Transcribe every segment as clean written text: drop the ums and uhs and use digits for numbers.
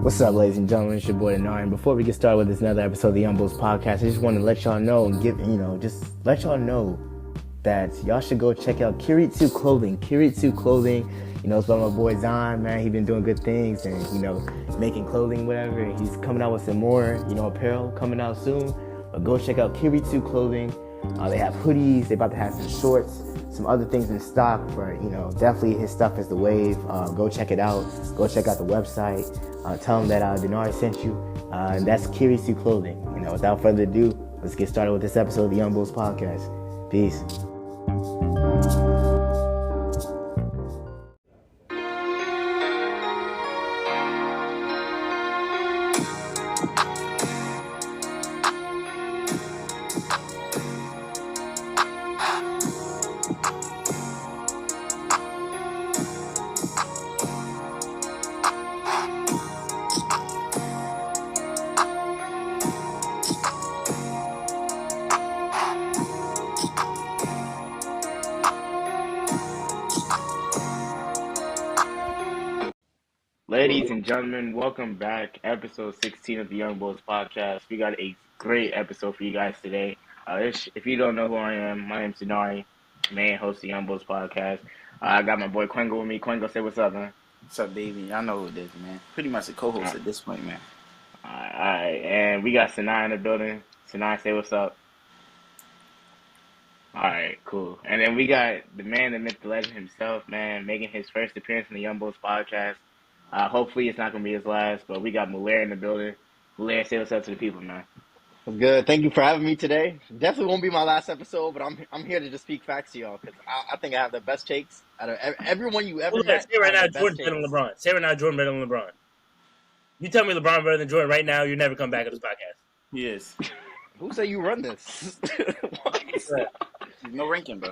What's up, ladies and gentlemen? It's your boy Denari. And before we get started with this another episode of the Young Bulls podcast, I just want to let y'all know and just let y'all know that y'all should go check out Kiritsu Clothing. Kiritsu Clothing, it's by my boy Zon, man. He's been doing good things and, making clothing, whatever. And he's coming out with some more, apparel coming out soon. But go check out Kiritsu Clothing. They have hoodies. They're about to have some shorts, some other things in stock. But, definitely his stuff is the wave. Go check it out. Go check out the website. Tell him that Denari sent you. And that's Kiritsu Clothing. Without further ado, let's get started with this episode of the Young Bulls podcast. Peace. Ladies and gentlemen, welcome back. Episode 16 of the Young Bulls podcast. We got a great episode for you guys today. If you don't know who I am, my name's Denari, main host of the Young Bulls podcast. I got my boy Quengo with me. Quengo, say what's up, man. What's up, Davey? Y'all know who it is, man. Pretty much a co-host at this point, man. All right. And we got Sanai in the building. Sanai, say what's up. All right, cool. And then we got the man, the myth, the legend himself, man, making his first appearance in the Young Bulls podcast. Hopefully it's not going to be his last, but we got Muller in the building. Muller, say what's up to the people, man. Good. Thank you for having me today. Definitely won't be my last episode, but I'm here to just speak facts to y'all because I think I have the best takes out of everyone you ever met. Say right now, Jordan better than LeBron. Say right now, Jordan better than LeBron. You tell me LeBron better than Jordan right now, you never come back on this podcast. Yes. Who say you run this? No ranking, bro.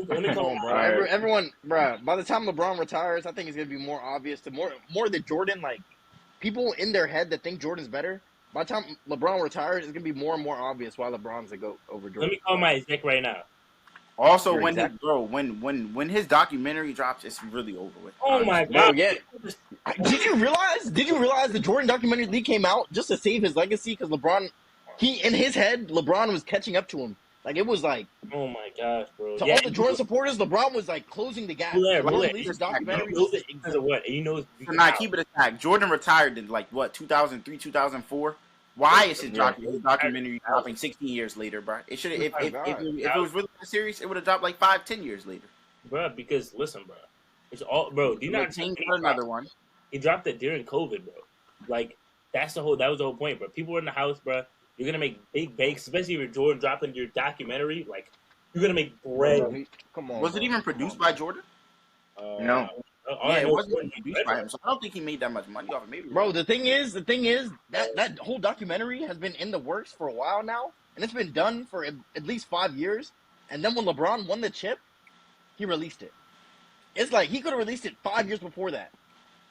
Let me come on, bro. Everyone, bro. By the time LeBron retires, I think it's gonna be more obvious to more that Jordan, like people in their head that think Jordan's better. By the time LeBron retires, it's gonna be more and more obvious why LeBron's the GOAT over Jordan. Let me call my exec right now. Also, when his documentary drops, it's really over with. Oh my God! Yeah. Did you realize the Jordan documentary leak came out just to save his legacy because LeBron, in his head, LeBron was catching up to him. Like, it was like... Oh, my gosh, bro. To all the Jordan supporters, LeBron was, like, closing the gap. His documentary. Because of what? Keep it a fact. Jordan retired in, 2003, 2004? Why is his documentary dropping 16 years later, bro? It should if it was really serious, it would have dropped, 5-10 years later. Bro, because, listen, bro. It's all... Bro, do you not... another one. He dropped it during COVID, bro. That was the whole point, bro. People were in the house, bro. You're going to make big banks, especially if you're Jordan dropping your documentary. You're going to make bread. Come on. Was it even produced by Jordan? No. It wasn't produced by him, so I don't think he made that much money off it. Maybe. Bro, the thing is, that whole documentary has been in the works for a while now, and it's been done for at least 5 years. And then when LeBron won the chip, he released it. It's like he could have released it 5 years before that.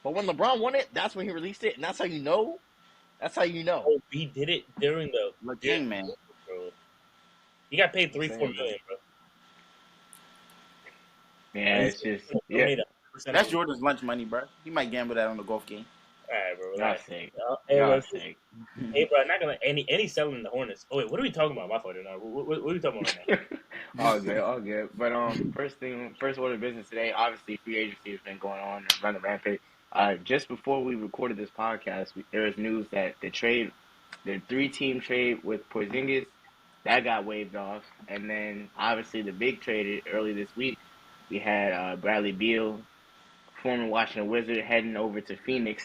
But when LeBron won it, that's when he released it, and that's how you know. That's how you know. Oh, he did it during the game, man. Bro. He got paid $3-4 million, bro. Yeah, it's just that's Jordan's lunch money, bro. He might gamble that on the golf game. All right, bro. Y'all sick. Hey, bro, not gonna any selling the Hornets. Oh wait, what are we talking about? My fault. What are we talking about right now? all good. But first order of business today. Obviously, free agency has been going on, running rampant. Just before we recorded this podcast, there was news that the 3-team trade with Porzingis, that got waived off. And then, obviously, the big trade early this week, we had Bradley Beal, former Washington Wizard, heading over to Phoenix,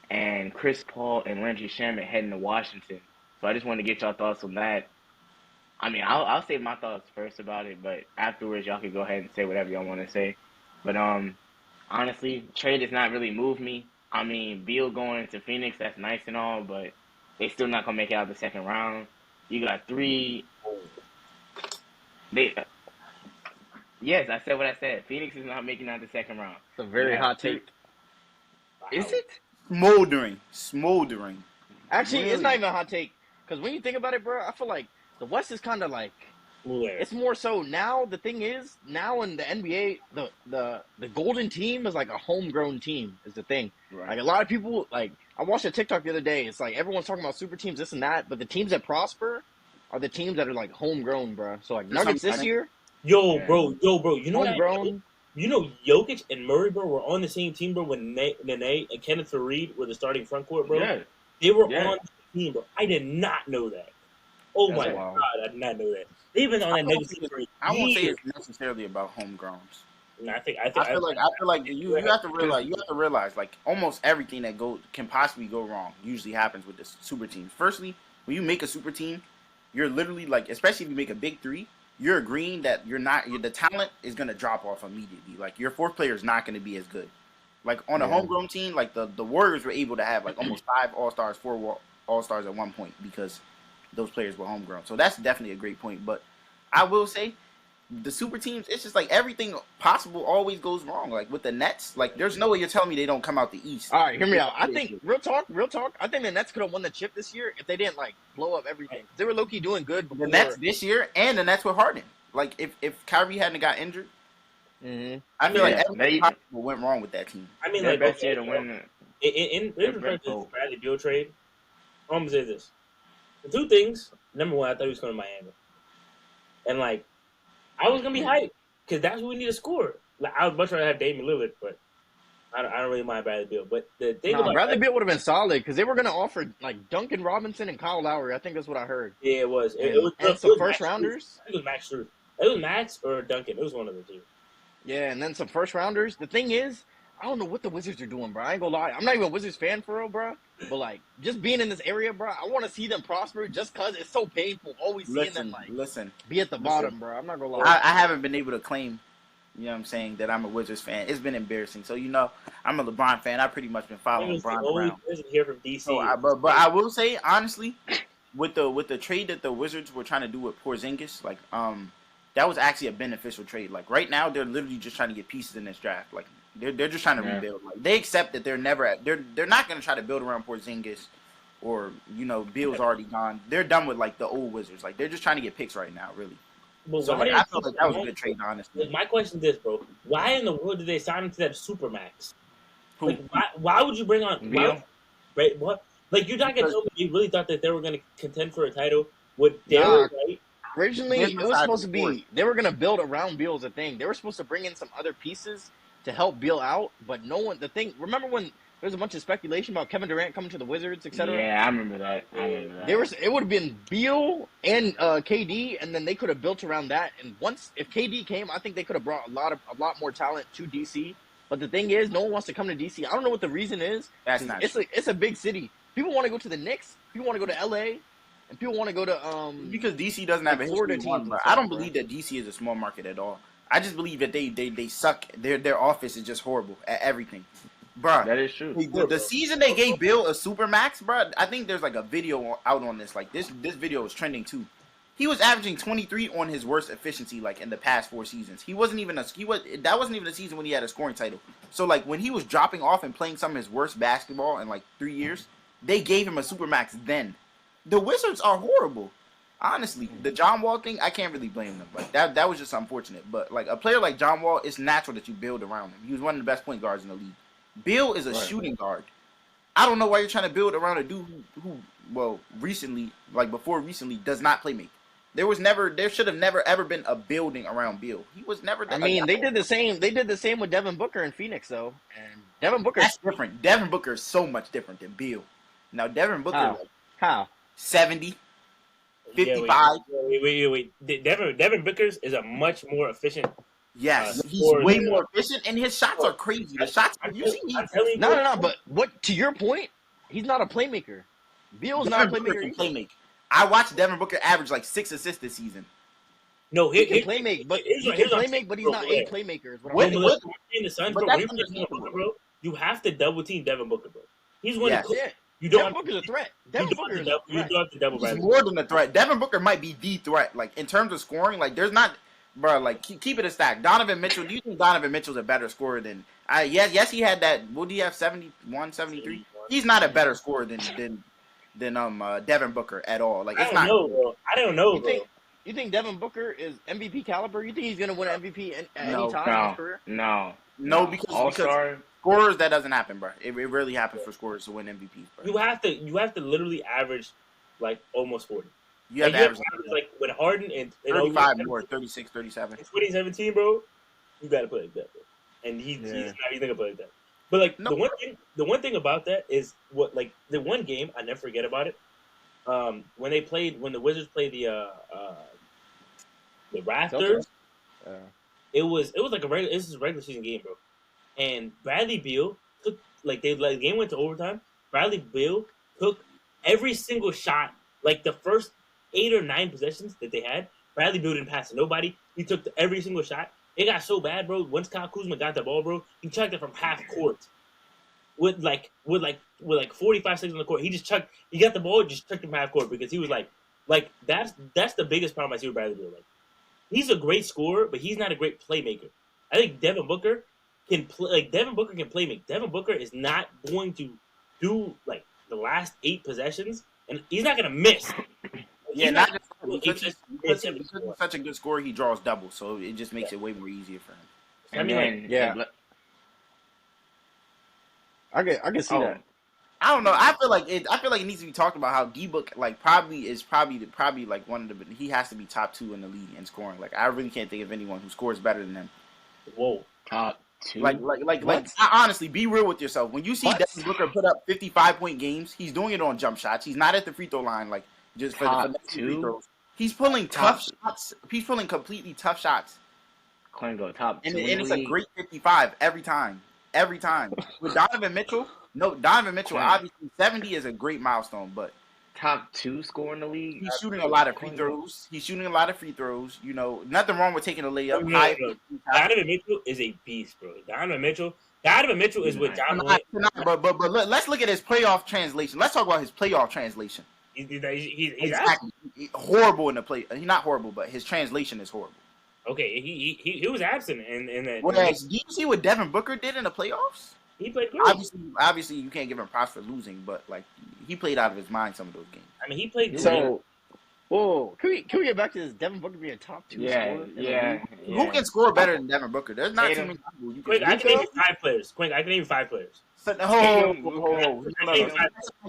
and Chris Paul and Landry Shamet heading to Washington. So I just wanted to get y'all thoughts on that. I mean, I'll say my thoughts first about it, but afterwards, y'all can go ahead and say whatever y'all want to say. But, honestly, trade does not really move me. I mean, Beal going to Phoenix, that's nice and all, but they still not going to make it out of the second round. You got 3. Yes, I said what I said. Phoenix is not making it out of the second round. It's a very hot take. Is it? Smoldering. Actually, It's not even a hot take. Because when you think about it, bro, I feel like the West is kind of Muller. It's more so now. The thing is, now in the NBA, the golden team is like a homegrown team. Is the thing. Right. Like a lot of people, like I watched a TikTok the other day. It's like everyone's talking about super teams, this and that, but the teams that prosper are the teams that are like homegrown, bro. So like Nuggets this year, Yo, bro. You know homegrown. You know, Jokic and Murray, bro, were on the same team, bro, when Nene and Kenneth Faried were the starting front court, bro. Yeah. They were on the team, bro. I did not know that. Oh That's my wild. God, I did not know that. They've been on that Nuggets team for I won't say years. it's necessarily about homegrowns. No, I feel like you have to realize like almost everything that can possibly go wrong usually happens with the super teams. Firstly, when you make a super team, you're literally like, especially if you make a big three, you're agreeing that the talent is gonna drop off immediately. Like your fourth player is not gonna be as good. Like on a homegrown team, like the Warriors were able to have like almost 5 All-Stars, 4 All-Stars at one point because those players were homegrown. So that's definitely a great point. But I will say, the super teams, it's just like everything possible always goes wrong. Like with the Nets, like there's no way you're telling me they don't come out the East. All right, hear me out. I think real talk. I think the Nets could have won the chip this year if they didn't like blow up everything. They were low-key doing good before. The Nets this year, and the Nets with Harden. Like if Kyrie hadn't got injured, I feel like everything possible went wrong with that team. I mean, Their like best year to win. in reference to the Bradley Beal trade, I'm gonna say this: the two things. Number one, I thought he was going to Miami, and like I was gonna be hyped because that's what we need to score. Like I would much rather have Damian Lillard, but I don't really mind Bradley Beal. But the thing about Bradley Beal would have been solid because they were going to offer like Duncan Robinson and Kyle Lowry. I think that's what I heard. Yeah, it was. And, it was and some first rounders. I think it was Max Strus. It was Max or Duncan. It was one of the two. Yeah, and then some first rounders. The thing is, I don't know what the Wizards are doing, bro. I ain't gonna lie. I'm not even a Wizards fan for real, bro. But like, just being in this area, bro, I want to see them prosper just cause it's so painful always seeing them like be at the bottom, bro. I'm not gonna lie. I haven't been able to claim, you know what I'm saying, that I'm a Wizards fan. It's been embarrassing. So, you know, I'm a LeBron fan. I've pretty much been following LeBron around. Here from DC. So but I will say, honestly, with the trade that the Wizards were trying to do with Porzingis, like, that was actually a beneficial trade. Like, right now, they're literally just trying to get pieces in this draft. Like, they're just trying to rebuild. Like, they accept that they're not going to try to build around Porzingis or, you know, Beal's already gone. They're done with, like, the old Wizards. Like, they're just trying to get picks right now, really. But so, like, I feel like that was a good trade, honestly. My question is this, bro. Why in the world did they sign him to that Supermax? Who? Like, why would you bring on Beal? Right? What? Like, you're not going to tell me they really thought that they were going to contend for a title with Derrick, right? Originally, it was supposed to be they were gonna build around Beal as a thing. They were supposed to bring in some other pieces to help Beal out, but no one. Remember when there was a bunch of speculation about Kevin Durant coming to the Wizards, etc. Yeah, I remember that. It would have been Beal and KD, and then they could have built around that. And if KD came, I think they could have brought a lot more talent to DC. But the thing is, no one wants to come to DC. I don't know what the reason is. That's not. It's a big city. People want to go to the Knicks. People want to go to LA. And people want to go to because DC doesn't have a history of one, I don't believe that DC is a small market at all. I just believe that they suck. Their office is just horrible at everything, bro. That is true. The season they gave Bill a Supermax, bro. I think there's like a video out on this. Like this video is trending too. He was averaging 23 on his worst efficiency like in the past 4 seasons. That wasn't even a season when he had a scoring title. So like when he was dropping off and playing some of his worst basketball in like 3 years, they gave him a Supermax then. The Wizards are horrible. Honestly, the John Wall thing, I can't really blame them. Like that was just unfortunate. But like a player like John Wall, it's natural that you build around him. He was one of the best point guards in the league. Bill is a shooting guard. I don't know why you're trying to build around a dude who before recently, does not play make. There should have never ever been a building around Bill. He was never. They did the same. They did the same with Devin Booker in Phoenix, though. And Devin Booker. That's different. Devin Booker is so much different than Bill. Now Devin Booker. How? 70, 55. Wait. Devin Booker's is a much more efficient. Yes, he's way more efficient, and his shots are crazy. The shots, No. But what to your point, he's not a playmaker. Beal's not a playmaker. I watched Devin Booker average like 6 assists this season. No, he can play make, but he's not a playmaker. In the Suns, bro, you have to double team Devin Booker, bro. He's one of the. Devin Booker's a threat. You do have to double. He's more than a threat. Devin Booker might be the threat. Like in terms of scoring, like there's not, bro. Like keep it a stack. Donovan Mitchell. Do you think Donovan Mitchell's a better scorer than? Yes, he had that. What do you have? 71, 73? He's not a better scorer than Devin Booker at all. Like it's not. I don't know, bro. You You think Devin Booker is MVP caliber? You think he's gonna win MVP at any No, time in his career? no, because scorers that doesn't happen, bro. It rarely happens for scorers to win MVPs, bro. You have to literally average like almost 40. You have to average like when Harden and 35 more, 36, 37. In 2017, bro, you got to play like that, bro. And he's not gonna play like that. But like the one thing about that is what like the one game I never forget about it. When the Wizards played the Raptors, it was like this is a regular season game, bro. And Bradley Beal took the game went to overtime. Bradley Beal took every single shot, like the first 8 or 9 possessions that they had. Bradley Beal didn't pass to nobody. He took every single shot. It got so bad, bro. Once Kyle Kuzma got the ball, bro, he chucked it from half court with 45 seconds on the court. He got the ball, just chucked it from half court because he was like that's the biggest problem I see with Bradley Beal. Like, he's a great scorer, but he's not a great playmaker. I think Devin Booker can play. Like, Devin Booker can playmake. Devin Booker is not going to do like the last 8 possessions, and he's not going to miss. Yeah, not just because he's such a good scorer, he draws double, so it just makes it way more easier for him. I can see that. I don't know. I feel like it needs to be talked about how D-Book like probably like one of the he has to be top 2 in the league in scoring. Like, I really can't think of anyone who scores better than him. Whoa, top 2. Like honestly, be real with yourself. When you see Devin Booker put up 55-point games, he's doing it on jump shots. He's not at the free throw line like just for the free throws. He's pulling tough shots. He's pulling completely tough shots. Couldn't go top 2. And it's a great 55 every time. Every time. With Donovan Mitchell, obviously 70 is a great milestone, but top 2 scorer in the league. He's shooting a lot of free throws. You know, nothing wrong with taking a layup. Donovan Mitchell is a beast, bro. Donovan Mitchell is with John Wall. But let's look at his playoff translation. Let's talk about his playoff translation. He's exactly horrible in the play. He's not horrible, but his translation is horrible. Okay, he was absent in that. Whereas, do you see what Devin Booker did in the playoffs? He played great. Obviously, you can't give him props for losing, but like he played out of his mind some of those games. I mean, he played good. So, can we get back to this Devin Booker being a top 2 scorer? Yeah. Who can score better than Devin Booker? There's not too many people. I can name you 5 players. I can name you 5 players.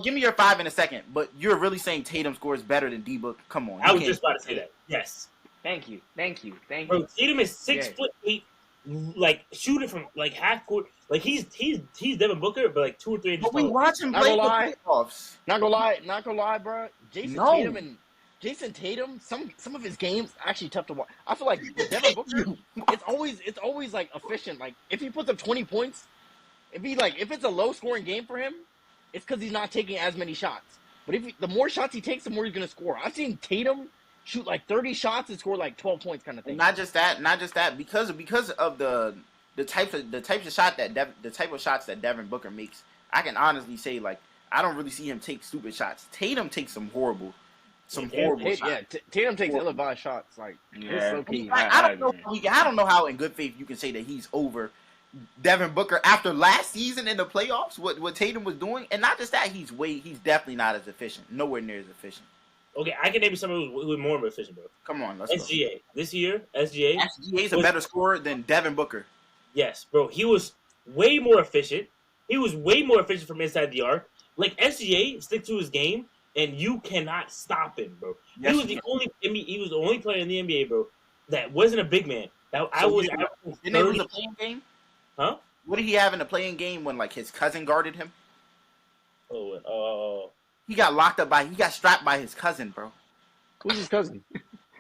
Give me your 5 in a second. But you're really saying Tatum scores better than D-Book? Come on. I was just about to say that. Yes. Thank you. Bro, Tatum is 6'8", like shooting from like half court. Like he's Devin Booker, but like 2 or 3 inches. But we watch him play the playoffs. Not gonna lie, bro. Jason Tatum, some of his games actually tough to watch. I feel like Devin Booker, it's always like efficient. Like, if he puts up 20 points, if it's a low scoring game for him, it's because he's not taking as many shots. But the more shots he takes, the more he's gonna score. I've seen Tatum shoot like 30 shots and score like 12 points, kind of thing. Not just that. Because of the type of shots that Devin Booker makes, I can honestly say like I don't really see him take stupid shots. Tatum takes some horrible shots. Yeah, Tatum takes ill-advised shots. Like, so key. I don't know how in good faith you can say that he's over Devin Booker after last season in the playoffs. What Tatum was doing, and not just that, he's definitely not as efficient. Nowhere near as efficient. Okay, I can name someone who was more efficient, bro. Come on, let's SGA. Go. This year, SGA is a better scorer than Devin Booker. Yes, bro. He was way more efficient. He was way more efficient from inside the arc. Like, SGA stick to his game, and you cannot stop him, bro. Yes, he was the only player in the NBA, bro, that wasn't a big man. Didn't they lose a playing game? Huh? What did he have in the playing game when like his cousin guarded him? He got strapped by his cousin, bro. Who's his cousin?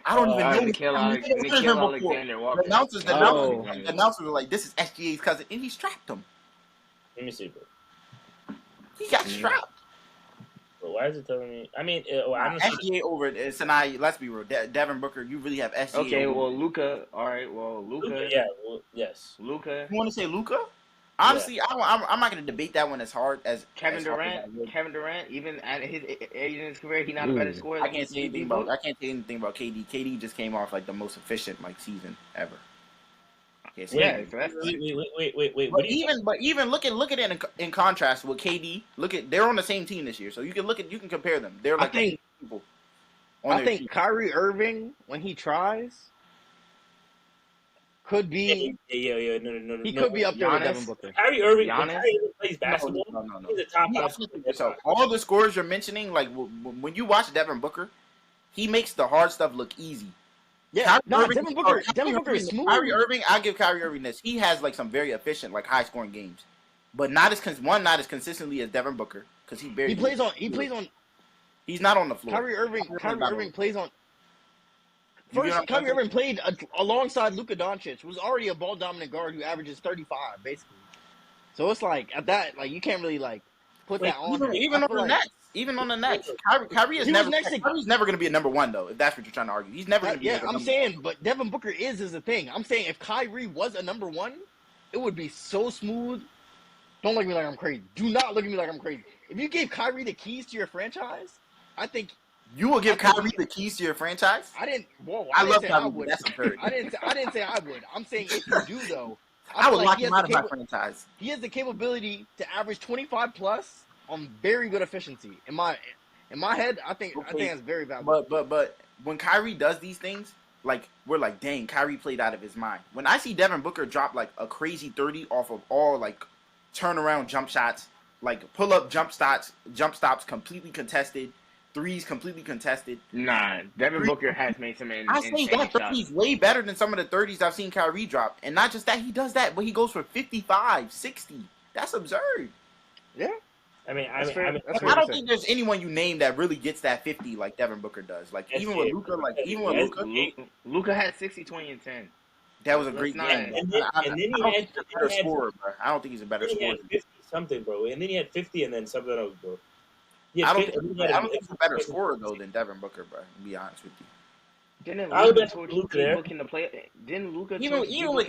I don't even know. Nikhil Alexander Walker. The announcers were like, "This is SGA's cousin," and he strapped him. Let me see, bro. He got strapped. But why is it telling me? I mean, I don't SGA over Sinai. Let's be real. Devin Booker, you really have SGA. Okay, well, Luka. All right, well, Luka. Yeah, yes. Luka. You want to say Luka? Honestly, yeah. I'm not going to debate that one as hard as Kevin Durant, even at his age in his career, he's not a better scorer. I can't say anything about KD. KD just came off like the most efficient like season ever. Okay, so wait. But even look at it in contrast with KD. They're on the same team this year, so you can compare them. They're like people. on I their think team. Kyrie Irving, when he tries, could be he no. could be up there with Devin Giannis, Booker. Kyrie Irving, when Giannis. Kyrie Irving plays No, basketball, no. he's a top Be 5 honest scorer with in yourself. NBA. All the scores you're mentioning, like when you watch Devin Booker, he makes the hard stuff look easy. Yeah, Kyrie nah, Irving, Devin Booker is Kyrie smooth. Irving, I give Kyrie Irving this. He has like some very efficient, like high scoring games, but not as not as consistently as Devin Booker because He plays on. He's not on the floor. Kyrie Irving plays on. You get what First, I'm trying Kyrie to say? Irving played alongside Luka Doncic, who's already a ball dominant guard who averages 35 basically. So it's like at that, like you can't really like put Like, that on him. I Even on feel the like Nets, Kyrie is he was never. next to. Kyrie's never going to be a number one though. If that's what you're trying to argue, he's never going to be. Yeah, I'm saying, but Devin Booker is the thing. I'm saying if Kyrie was a number one, it would be so smooth. Don't look at me like I'm crazy. Do not look at me like I'm crazy. If you gave Kyrie the keys to your franchise, I think You will give Kyrie the keys to your franchise. I didn't. Whoa, I I didn't love say Kyrie. I would. That's absurd. I didn't say I would. I'm saying if you do though, I feel would like lock him out of my franchise. he has the capability to average 25 plus on very good efficiency. In my head, I think that's very valuable. But when Kyrie does these things, like we're like, dang, Kyrie played out of his mind. When I see Devin Booker drop like a crazy 30 off of all like turnaround jump shots, like pull up jump stops completely contested, threes completely contested. Nah, Devin Booker has made some I say that 30's way better than some of the 30s I've seen Kyrie drop. And not just that, he does that, but he goes for 55, 60. That's absurd. Yeah. I mean, That's fair. I don't think there's anyone you name that really gets that 50 like Devin Booker does. Like even with Luka, Luka had 60, 20, and 10. that was a great game. And then he had a better scorer, bro. I don't think he's a better scorer. 50 something, bro. And then he had 50 and then something else, bro. I don't think he's a better scorer though than Devin Booker, bro. To be honest with you. Didn't I would Luka bet torch Luka D-Book there. in the play? Didn't Luka Even with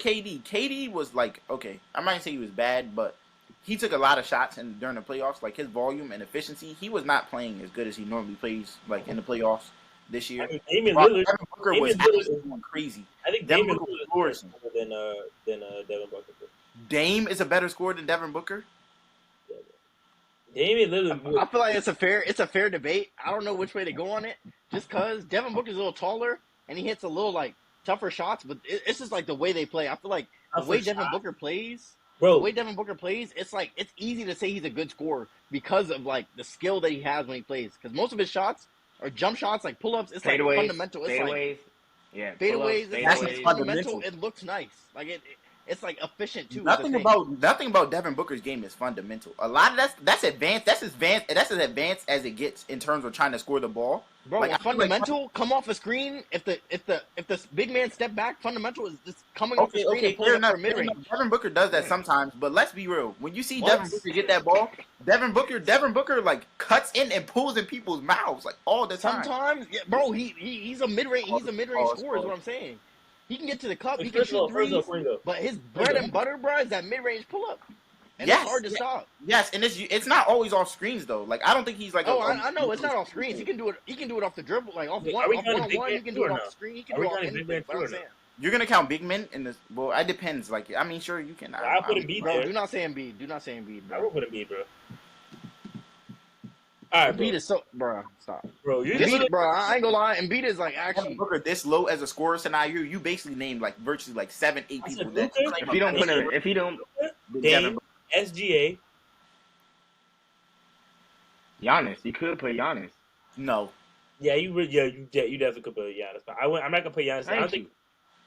KD was like, okay, I might say he was bad, but he took a lot of shots during the playoffs. Like his volume and efficiency, he was not playing as good as he normally plays like in the playoffs this year. I mean, Damian Devin Lillard Booker was absolutely going crazy. I think Devin Damian Booker was Lillard is flourishing. better than Devin Booker. Dame is a better scorer than Devin Booker. Damian Lillard. I feel like it's a fair debate. I don't know which way to go on it, just because Devin Booker's a little taller and he hits a little like tougher shots, but it's just like the way they play. I feel like the way Devin Booker plays, it's like it's easy to say he's a good scorer because of like the skill that he has when he plays. Because most of his shots are jump shots, like pull ups. It's like fundamental. It's fadeaways. Like fadeaways. That's It's fundamental. It looks nice. Like it's like efficient too. Nothing about Devin Booker's game is fundamental. A lot of that's advanced. That's as advanced as it gets in terms of trying to score the ball. Bro, like, fundamental, come off a screen. If the big man step back, fundamental is just coming off the screen and pulling up for mid range. Devin Booker does that sometimes, but let's be real. When you see Devin Booker get that ball, Devin Booker like cuts in and pulls in people's mouths like all the time. Sometimes, yeah, bro, he's a mid range. He's a mid range scorer. Is what I'm saying. He can get to the cup. He can shoot threes. But his bread and butter, bro, is that mid range pull up. And it's hard to stop. Yes, and it's not always off screens though. Like I don't think he's like. I know it's not off screens. He can do it. He can do it off the dribble, like off one on one. He can do it off the screen. He can do it off anything. You're gonna count big men in this? Well, it depends. Like I mean, sure you can. I'll put Embiid there. Do not say Embiid. Do not say Embiid, bro. I will put Embiid, bro. All right, Embiid is so, bro. Stop, bro. Bro, I ain't gonna lie. Embiid is like actually. Booker this low as a scorer scenario. You basically named like virtually like 7, 8 people. If he don't, Dame, SGA. Giannis, you could play Giannis. No. Yeah, you definitely could put Giannis. But I'm not gonna put Giannis.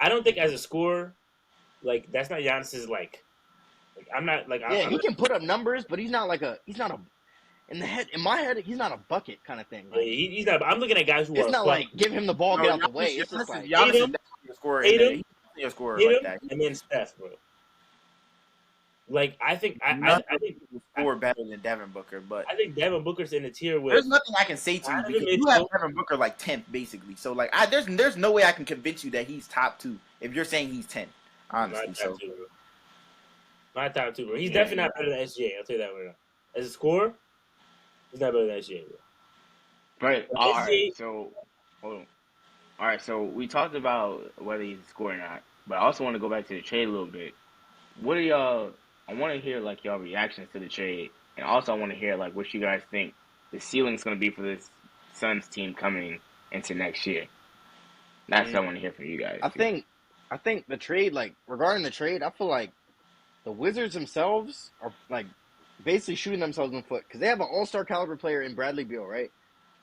I don't think as a scorer, like that's not Giannis's like I'm not like. Yeah, he can put up numbers, but he's not in my head, he's not a bucket kind of thing. Like, he's not. I'm looking at guys who it's not like give him the ball, get out the way. It's just like Giannis is definitely a scorer. He's a scorer like that. And then Steph, bro. Like I think people score better than Devin Booker, but I think Devin Booker's in the tier where there's nothing I can say to you because you have Devin Booker like 10th basically. So like there's no way I can convince you that he's top 2 if you're saying he's 10th. Honestly, my top 2, bro. He's definitely not better than SGA. I'll tell you that right now. As a scorer, he's not better than SGA, bro. But all right, so hold on. All right, so we talked about whether he's a scorer or not, but I also want to go back to the trade a little bit. What are y'all? I want to hear like y'all reactions to the trade, and also I want to hear like what you guys think the ceiling's going to be for this Suns team coming into next year? That's what I want to hear from you guys. I think the trade, like regarding the trade, I feel like the Wizards themselves are like basically shooting themselves in the foot because they have an all-star caliber player in Bradley Beal, right?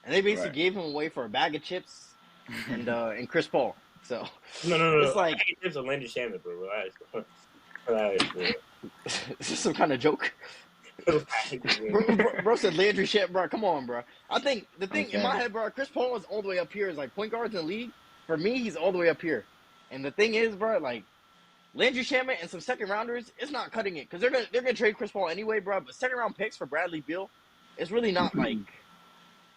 And they basically gave him away for a bag of chips and Chris Paul. So No. it's like Tips on Landry Shamet, bro. Relax, bro. is this some kind of joke? Bro said Landry Shamet, bro. Come on, bro. I think the thing in my head, bro, Chris Paul is all the way up here. Is like point guards in the league. For me, he's all the way up here. And the thing is, bro, like Landry Shamet and some second rounders, it's not cutting it because they're gonna trade Chris Paul anyway, bro. But second round picks for Bradley Beal, it's really not like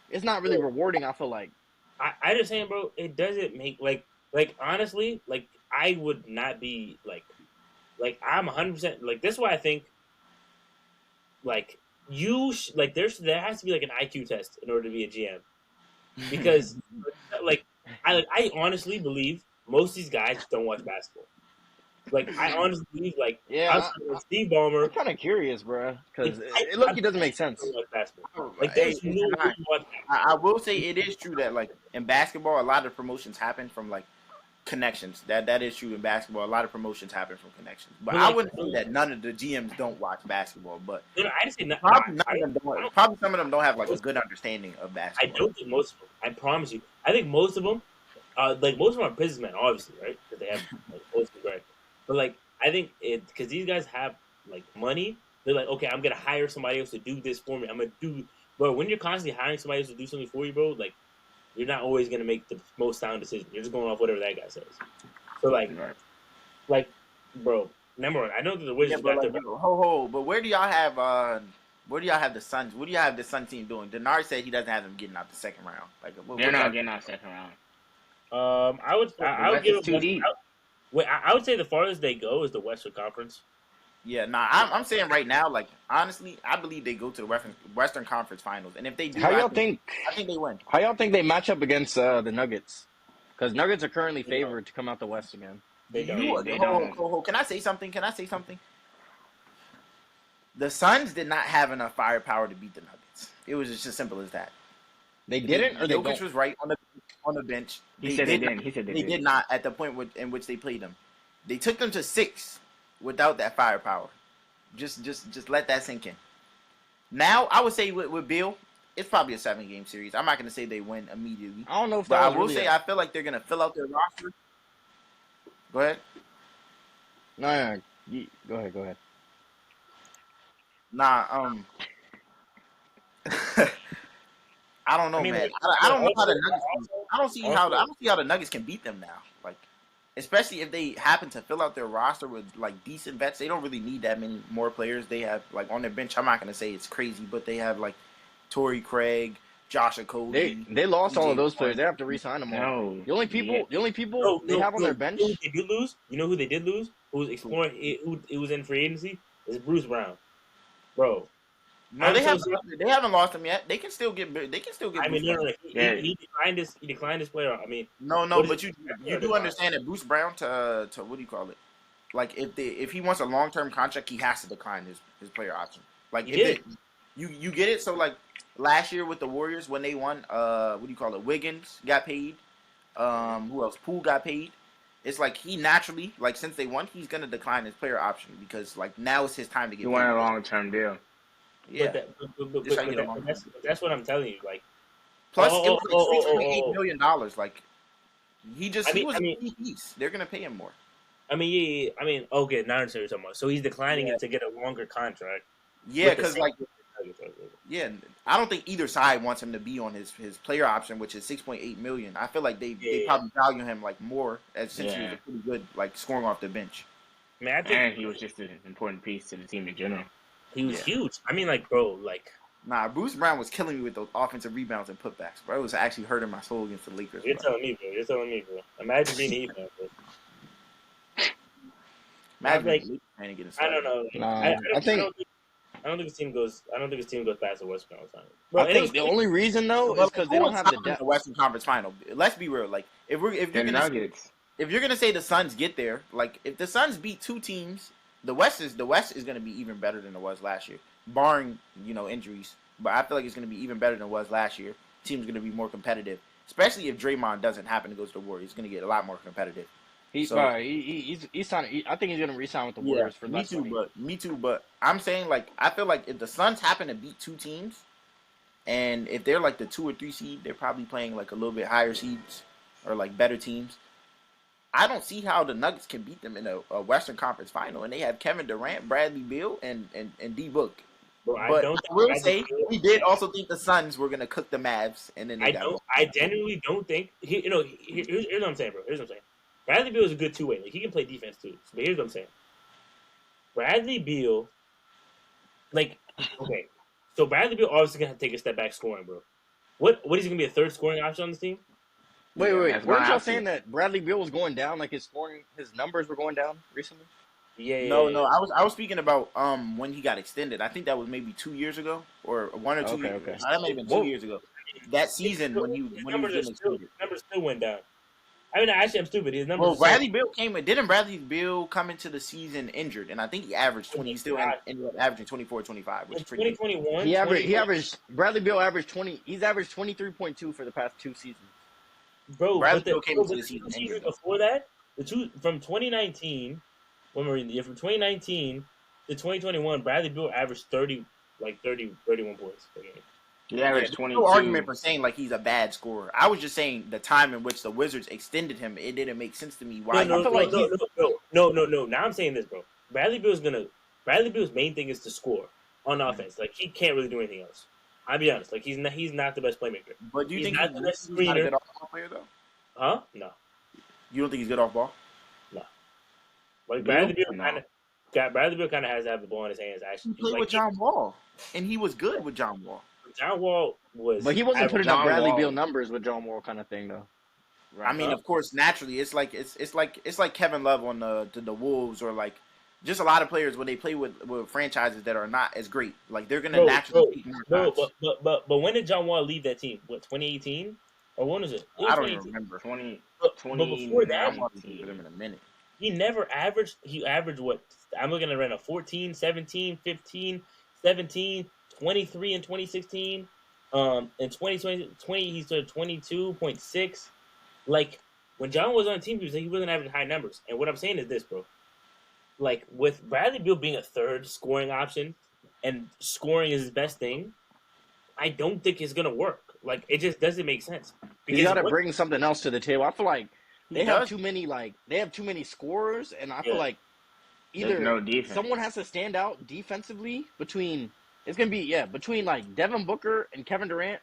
it's not really rewarding. I feel like I just saying, bro. It doesn't make like honestly, like I would not be like I'm 100% like this. Is why I think like there has to be like an IQ test in order to be a GM because like I honestly believe most of these guys don't watch basketball. Like I honestly believe like Steve Ballmer. I'm kind of curious, bro, because it look, it doesn't make sense. Like there's I will say it is true that like in basketball, a lot of promotions happen from like connections. That is true in basketball. A lot of promotions happen from connections. But I wouldn't say that none of the GMs don't watch basketball. But I just say probably some of them don't have like a good understanding of basketball. I don't think most of them. I promise you. I think most of them, most of them are businessmen, obviously, right? Because they have like mostly right. But like I think it because these guys have like money. They're like, okay, I'm gonna hire somebody else to do this for me. I'm gonna do. Bro, when you're constantly hiring somebody else to do something for you, bro, like you're not always gonna make the most sound decision. You're just going off whatever that guy says. So like, bro, number one, I know that the Wizards got their. But where do y'all have the Suns? What do y'all have the Suns team doing? Denard said he doesn't have them getting out the second round. Like they're not getting out second round. I would give too deep. I would say the farthest they go is the Western Conference. Yeah, I'm saying right now, like honestly, I believe they go to the Western Conference Finals, and if they do, I think they win. How y'all think they match up against the Nuggets? Because Nuggets are currently favored to come out the West again. They don't. Can I say something? The Suns did not have enough firepower to beat the Nuggets. It was just as simple as that. They didn't, or they Jokic was right on the bench. He said they did not at the point in which they played them. They took them to 6 without that firepower. Just let that sink in. Now I would say with Bill, it's probably a 7-game series. I'm not going to say they win immediately. I don't know if but I will say I feel like they're going to fill out their roster. Go ahead. No, go ahead. Nah, I don't know, man. I don't know how the Nuggets. I don't see how the Nuggets can beat them now. Like, especially if they happen to fill out their roster with like decent vets. They don't really need that many more players. They have like on their bench. I'm not gonna say it's crazy, but they have like Torrey Craig, Josh Okogie. They lost all of those players. They have to re-sign them all. No. The only people they have on their bench. They did lose. You know who they did lose? Who was exploring? Who was in free agency? Is Bruce Brown, bro. No, they haven't lost him yet. They can still get. I mean, he declined his player. I mean, no, but you do understand that Bruce Brown to what do you call it? Like if he wants a long-term contract, he has to decline his player option. Like you get it. So like last year with the Warriors when they won, what do you call it? Wiggins got paid. Who else? Poole got paid. It's like he naturally, like since they won, he's gonna decline his player option because like now it's his time to get. He wanted a long-term deal. Yeah, but that's what I'm telling you. Like, plus it was like $6.8 million. Like, he was a key piece. They're gonna pay him more. I mean, yeah. I mean, okay, not necessarily talking about. So he's declining it to get a longer contract. Yeah, because like, yeah, I don't think either side wants him to be on his player option, which is $6.8 million. I feel like they probably value him like more since he was a pretty good like scoring off the bench. Man, and he was just an important piece to the team in general. He was huge. I mean, like, bro, like. Nah, Bruce Brown was killing me with those offensive rebounds and putbacks, bro. It was actually hurting my soul against the Lakers. You're telling me, bro. Imagine being the bro. Imagine like, I don't know. I don't think his team goes past the Western Conference Final. Bro, I think the only reason though is because they don't have the depth. The Western Conference Final. Let's be real. Like if you're gonna say the Suns get there, like if the Suns beat 2 teams. The West is going to be even better than it was last year, barring injuries. But I feel like it's going to be even better than it was last year. team's going to be more competitive. Especially if Draymond doesn't happen to go to the Warriors, he's going to get a lot more competitive. He's signing. I think he's gonna re-sign with the Warriors for less money. Me too. But I'm saying like I feel like if the Suns happen to beat two teams, and if they're like the 2 or 3 seed, they're probably playing like a little bit higher seeds or like better teams. I don't see how the Nuggets can beat them in a Western Conference final, and they have Kevin Durant, Bradley Beal, and D Book. But I will say we did also think the Suns were gonna cook the Mavs, and then I genuinely don't think here's what I'm saying, bro. Here's what I'm saying. Bradley Beal is a good two-way. Like he can play defense too. But here's what I'm saying. Bradley Beal, like, okay, so Bradley Beal obviously gonna have to take a step back scoring, bro. What is he gonna be a third scoring option on this team? Wait. Weren't y'all saying that Bradley Beal was going down? Like his numbers were going down recently? Yeah. No. I was speaking about when he got extended. I think that was maybe 2 years ago or 1 or 2 years. Okay. That may have been 2 years ago. That season when he was getting extended. Numbers still went down. I mean, actually, I'm stupid. His numbers. Well, Bradley Beal didn't Bradley Beal come into the season injured, and I think he averaged 20. He still ended up averaging 24, 25, which is pretty. 2021. He averaged. Bradley Beal averaged 20. He's averaged 23.2 for the past 2 seasons. Bro, Bradley Beal came into the season before that. From 2019, when we're in the year from 2019 to 2021, Bradley Beal averaged 31 points per game. He averaged 22. No argument for saying like he's a bad scorer. I was just saying the time in which the Wizards extended him, it didn't make sense to me. Why? No. Now I'm saying this, bro. Bradley Beal's main thing is to score on offense. Like he can't really do anything else. I'll be honest. Like he's not the best playmaker. But do you think he's not a good off-ball player though? Huh? No. You don't think he's good off ball? No. Like Bradley Beal kind of has to have the ball in his hands. Actually, he played with John Wall, and he was good with John Wall. John Wall was, but he wasn't putting up Bradley Beal numbers with John Wall kind of thing, though. Right. I mean, of course, naturally, it's like Kevin Love on the Wolves, or like just a lot of players when they play with franchises that are not as great. Like they're gonna naturally. But when did John Wall leave that team? What, 2018 or when was it? I don't even remember. 20. But before that, in a minute. He never averaged. He averaged what? I'm looking at right now: 14, 17, 15, 17. 23 in 2016. In 2020, he started 22.6. Like, when John was on the team, he wasn't having high numbers. And what I'm saying is this, bro. Like, with Bradley Beal being a third scoring option, and scoring is his best thing, I don't think it's going to work. Like, it just doesn't make sense. You got to bring something else to the table. I feel like they have too many scorers, and I feel like either someone has to stand out defensively between... It's going to be, between, like, Devin Booker and Kevin Durant,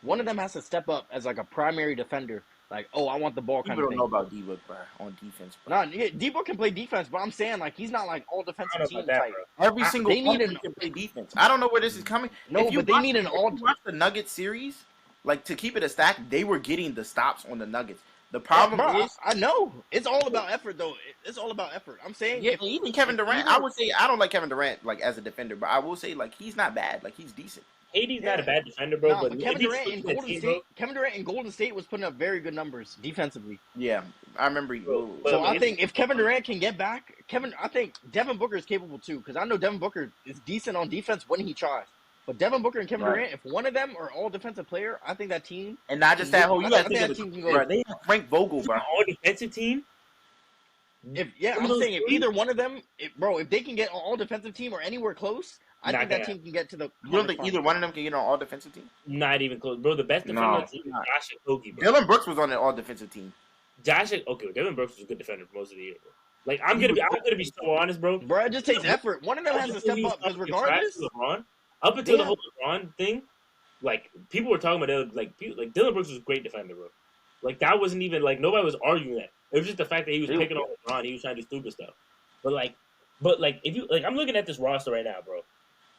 one of them has to step up as, like, a primary defender. Like, I want the ball kind of thing. People don't know about D-Book, bro, on defense, bro. No, D-Book can play defense, but I'm saying, like, he's not, like, all defensive team type. Every single one can play defense. I don't know where this is coming. No, but they need an all... If you watch the Nuggets series, like, to keep it a stack, they were getting the stops on the Nuggets. The problem is... I know. It's all about effort, though. It's all about effort. I'm saying... Yeah, even Kevin Durant, I would say... I don't like Kevin Durant, like, as a defender, but I will say, like, he's not bad. Like, he's decent. KD's not a bad defender, bro. But Kevin Durant in Golden State was putting up very good numbers defensively. Yeah, I remember. So I think if Kevin Durant can get back, I think Devin Booker is capable too, because I know Devin Booker is decent on defense when he tries. But Devin Booker and Kevin Durant, if one of them are all defensive player, I think that team. And not just that whole. You got to think that team can go. They have Frank Vogel, bro. All defensive team. I'm saying if either one of them, if they can get an all defensive team or anywhere close. I think that team can get to the... You don't think either one of them can get on an all-defensive team? Not even close. Bro, the best defender on the team is Josh Okogie, bro. Dylan Brooks was on an all-defensive team. Dylan Brooks was a good defender for most of the year, bro. Like, I'm gonna be so honest, bro. Bro, it just takes effort. One of them has to step up, because regardless... LeBron, up until the whole LeBron thing, like, people were talking about it, like Dylan Brooks was a great defender, bro. Like, that wasn't even, like, nobody was arguing that. It was just the fact that he was picking on LeBron, he was trying to do stupid stuff. But, if you... Like, I'm looking at this roster right now, bro.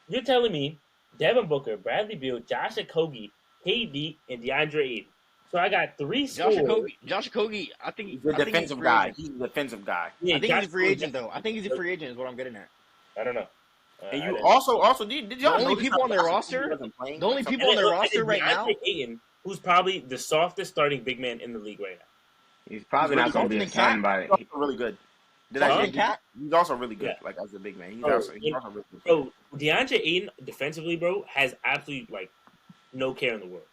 You're telling me Devin Booker, Bradley Beal, Josh Okogie, KD, and DeAndre Ayton. So I got 3 scores. Josh Okogie, I think he's a defensive guy. He's a defensive guy. Yeah, I think he's a free agent, though. I think he's a free agent is what I'm getting at. I don't know. And you also did y'all the only people on their roster? The only people on their roster right now? Ayton, who's probably the softest starting big man in the league right now. He's probably not going to be assigned by it. He's really good. He's also really good, like as a big man. He's also really good. Bro, DeAndre Ayton defensively, bro, has absolutely like no care in the world.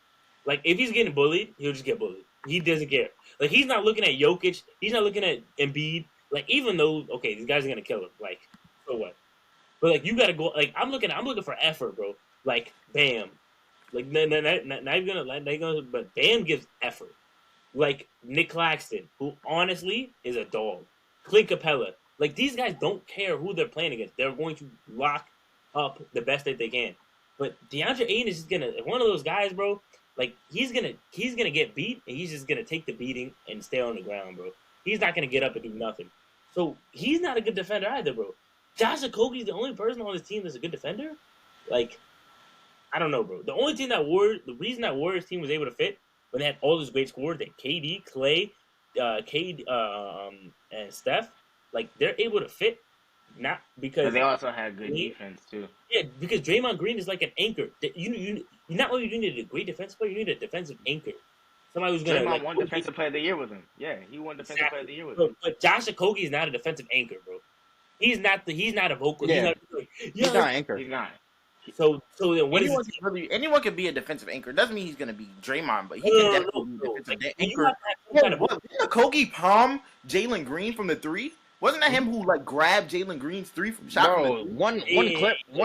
Like if he's getting bullied, he'll just get bullied. He doesn't care. Like he's not looking at Jokic. He's not looking at Embiid. Like even though these guys are gonna kill him. Like so what? But like you gotta go. Like I'm looking for effort, bro. Like Bam. Like not even gonna. But Bam gives effort. Like Nick Claxton, who honestly is a dog. Clint Capella. Like these guys don't care who they're playing against. They're going to lock up the best that they can. But DeAndre Ayton is just gonna one of those guys, bro. Like he's gonna get beat, and he's just gonna take the beating and stay on the ground, bro. He's not gonna get up and do nothing. So he's not a good defender either, bro. Josh Okogie's the only person on his team that's a good defender. Like I don't know, bro. The reason that Warriors team was able to fit when they had all those great scorers, that KD, Clay, and Steph, like they're able to fit, not because But they also had good defense too. Yeah, because Draymond Green is like an anchor. You not only do you need a great defensive player, you need a defensive anchor. Somebody who's gonna Draymond won defensive player of the year with him. Yeah, he won defensive player of the year with him. But Josh Okogie is not a defensive anchor, bro. He's not a vocal. Yeah. He's not an anchor. He's not. So then what is anyone can be a defensive anchor. Doesn't mean he's gonna be Draymond, but he can definitely be a defensive anchor. Didn't Kogi palm Jalen Green from the three? Wasn't that him who like grabbed Jalen Green's three from shot? Bro, one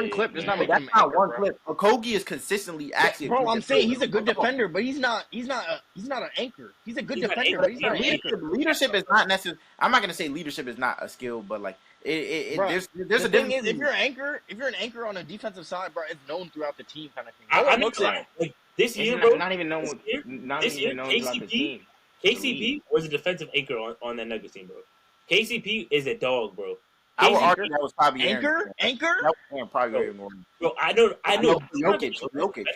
clip does not make him not anchor, one bro. clip. Kogi is consistently actually. Bro, I'm saying he's a good defender, but he's not an anchor. He's a good defender, but he's not an anchor. Leadership is not necessarily. I'm not gonna say leadership is not a skill, but like Bro, there's the a thing difference. is, if you're an anchor on a defensive side, bro, it's known throughout the team kind of thing. I'm not saying like this year, bro. Not even known. Not even known throughout the team. KCP was a defensive anchor on that Nuggets team, bro. KCP is a dog, bro. I would argue that was probably anchor. That was probably Aaron Gordon. Bro, I know. Jokic.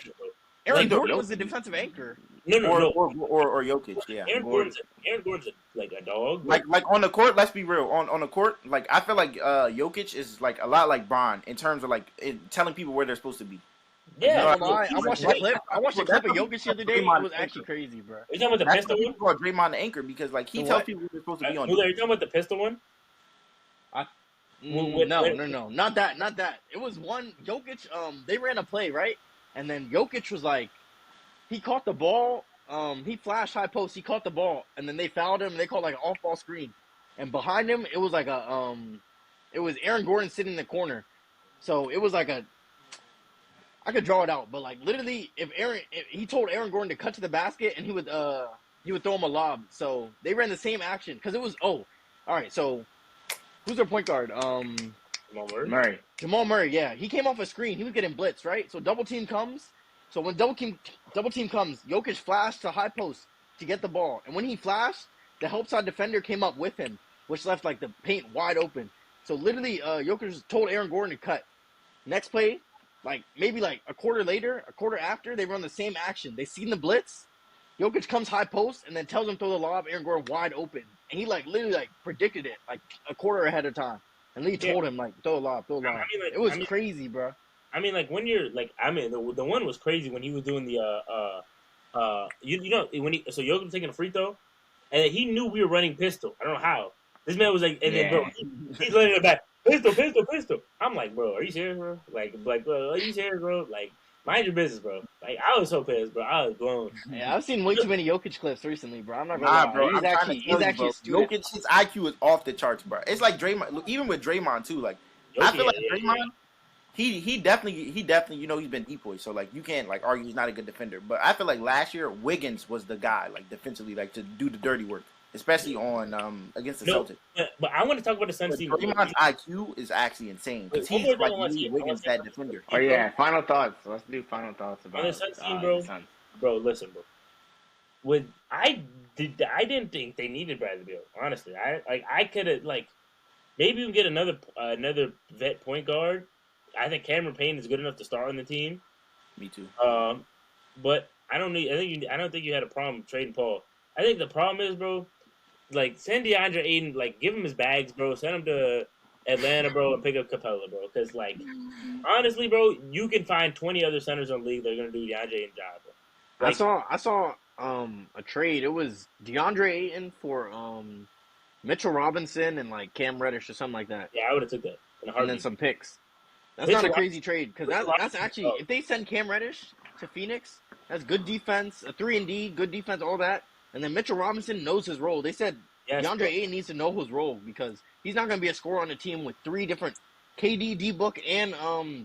Aaron Gordon was the defensive anchor. No. Or Jokic, yeah. Aaron Gordon's like a dog. Like on the court, let's be real. On the court, like I feel like Jokic is like a lot like Bron in terms of like telling people where they're supposed to be. Yeah, I watched the clip. I watched the clip of Jokic the other day. It was actually crazy, bro. Are you talking about the pistol one? Call Draymond the anchor because like he tells people where they're supposed to be on. Muller, are you talking about the pistol one? No, not that. It was one Jokic. They ran a play right, and then Jokic was like, he caught the ball. He flashed high post. He caught the ball, and then they fouled him. And they called like an off ball screen, and behind him it was like it was Aaron Gordon sitting in the corner. So it was like I could draw it out, but like literally, if he told Aaron Gordon to cut to the basket, and he would throw him a lob. So they ran the same action because it was all right. So who's their point guard? Jamal Murray. Yeah, he came off a screen. He was getting blitzed, right? So double team comes. So when double team comes, Jokic flashed to high post to get the ball, and when he flashed, the help side defender came up with him, which left like the paint wide open. So literally, Jokic told Aaron Gordon to cut. Next play, like maybe like a quarter after, they run the same action. They seen the blitz. Jokic comes high post and then tells him throw the lob. Aaron Gordon wide open, and he like literally like predicted it like a quarter ahead of time. And Lee told him like throw the lob. It was crazy, bro. I mean, like when you're like, I mean, the one was crazy when he was doing the when Jokic was taking a free throw, and he knew we were running pistol. I don't know how. This man was like, and then bro, he's letting it back. Pistol. I'm like, bro, are you serious, bro? Like, bro, are you serious, bro? Like, mind your business, bro. Like, I was so pissed, bro. I was blown. Yeah, I've seen way too many Jokic clips recently, bro. I'm not gonna lie. Bro. He's actually stupid. Jokic, his IQ is off the charts, bro. It's like Draymond, even with Draymond too. Like, I feel like Draymond, he definitely, he's been depoy, so like you can't like argue he's not a good defender. But I feel like last year Wiggins was the guy, like defensively, like to do the dirty work. Especially on against the Celtics. But I want to talk about the Suns team. Draymond's IQ is actually insane because he's like Wiggins that defender. Oh yeah, final thoughts. Let's do final thoughts about the Suns team, bro. Bro, listen, bro. I didn't think they needed Bradley Beal. Honestly, I could have like maybe we can get another vet point guard. I think Cameron Payne is good enough to start on the team. Me too. But I don't think you had a problem trading Paul. I think the problem is, bro. Like, send DeAndre Ayton, like, give him his bags, bro. Send him to Atlanta, bro, and pick up Capella, bro. Because, like, honestly, bro, you can find 20 other centers in the league that are going to do DeAndre Ayton's job, bro. Like, I saw a trade. It was DeAndre Ayton for Mitchell Robinson and, like, Cam Reddish or something like that. Yeah, I would have took that. And then some picks. That's not a crazy trade because that's actually – if they send Cam Reddish to Phoenix, has good defense, a 3-and-D, good defense, all that. And then Mitchell Robinson knows his role. They said DeAndre Ayton needs to know his role because he's not going to be a scorer on a team with three different KD, D-Book, and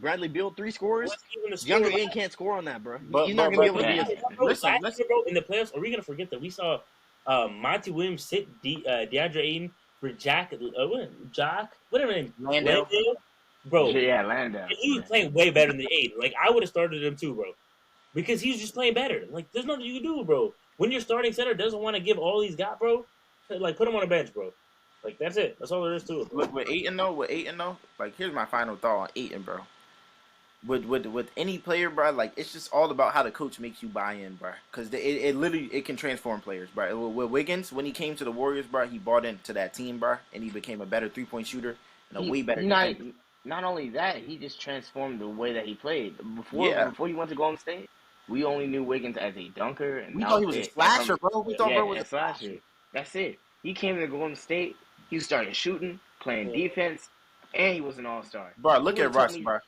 Bradley Beal, three scorers. DeAndre Ayton can't score on that, bro. He's not going to be able to be a... Listen, bro, in the playoffs, are we going to forget that we saw Monty Williams sit DeAndre Ayton for whatever name, Landale? Bro, yeah, Landale. He was playing way better than Ayton. Like, I would have started him too, bro. Because he was just playing better. Like, there's nothing you can do, bro. When your starting center doesn't want to give all he's got, bro, like, put him on a bench, bro. Like, that's it. That's all there is to it, bro. Look, with Ayton, though, like, here's my final thought on Ayton, bro. With any player, bro, like, it's just all about how the coach makes you buy in, bro. Because it literally can transform players, bro. With Wiggins, when he came to the Warriors, bro, he bought into that team, bro, and he became a better three-point shooter and a way better defender. Not only that, he just transformed the way that he played. Before he went to Golden State, we only knew Wiggins as a dunker. And we thought he was a slasher, bro. We thought bro was a slasher. That's it. He came to Golden State. He started shooting, playing defense, and he was an all-star. Bro, look at Russ, bro.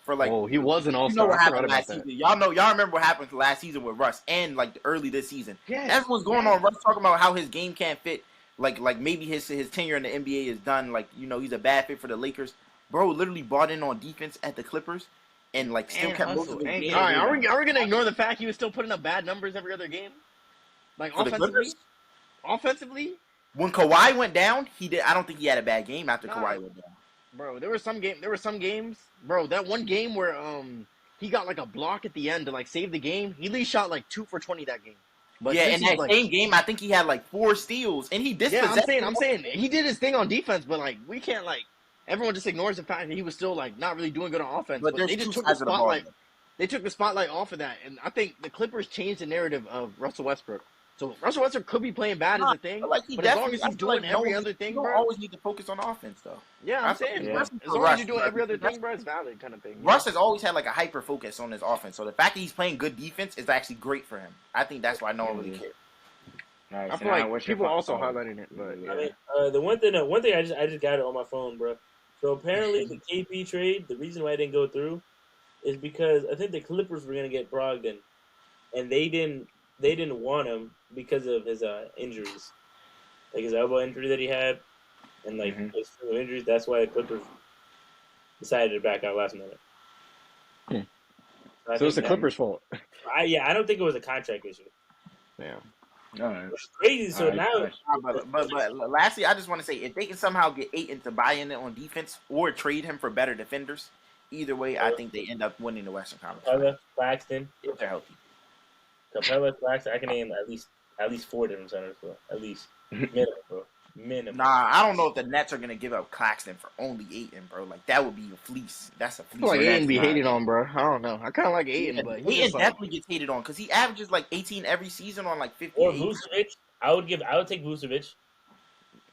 For like, he was an all-star. You know what happened last season? Y'all remember what happened last season with Russ and like early this season. Yes. Everyone's going on Russ talking about how his game can't fit. Like maybe his tenure in the NBA is done. Like, you know, he's a bad fit for the Lakers. Bro literally bought in on defense at the Clippers and like still kept most of his games. All right, are we gonna ignore the fact he was still putting up bad numbers every other game? Like for offensively? When Kawhi went down, he did. I don't think he had a bad game after Kawhi went down. Bro, there were some games. Bro, that one game where he got like a block at the end to like save the game. He at least shot like 2 for 20 that game. But yeah, in that same game, I think he had like 4 steals and he dispossessed. Yeah, I'm saying he did his thing on defense, but like we can't like everyone just ignores the fact that he was still like not really doing good on offense. But they just took the spotlight. They took the spotlight off of that, and I think the Clippers changed the narrative of Russell Westbrook. So Russell Westbrook could be playing bad as a thing, but as long as he's doing every other thing, bro. You always need to focus on offense, though. Yeah, I'm saying, as long as you're doing every other thing, bro, it's valid kind of thing. Russ has always had like a hyper focus on his offense, so the fact that he's playing good defense is actually great for him. I think that's why no one really cares. Right, I feel like people also highlighting it, but I mean, the one thing I just got it on my phone, bro. So apparently the KP trade, the reason why it didn't go through, is because I think the Clippers were gonna get Brogdon, and they didn't want him because of his injuries, like his elbow injury that he had, and like his injuries. That's why the Clippers decided to back out last minute. So it's the Clippers' fault. I don't think it was a contract issue. Yeah. All right. It's crazy. So now, but lastly, I just want to say if they can somehow get Ayton to buy in on defense or trade him for better defenders, either way, I think they end up winning the Western Conference. Capella, Claxton, if they're healthy. Capella, Claxton. I can name at least 4 different centers, bro. At least minimum, bro. Minimum. Nah, I don't know if the Nets are gonna give up Claxton for only Ayton, bro. Like that would be a fleece. That's a fleece. I feel like Ayton be hated on, bro. I don't know. I kind of like Ayton, but Ayton definitely gets hated on because he averages like 18 every season on like 50. Or Vucevic. I would take Vucevic.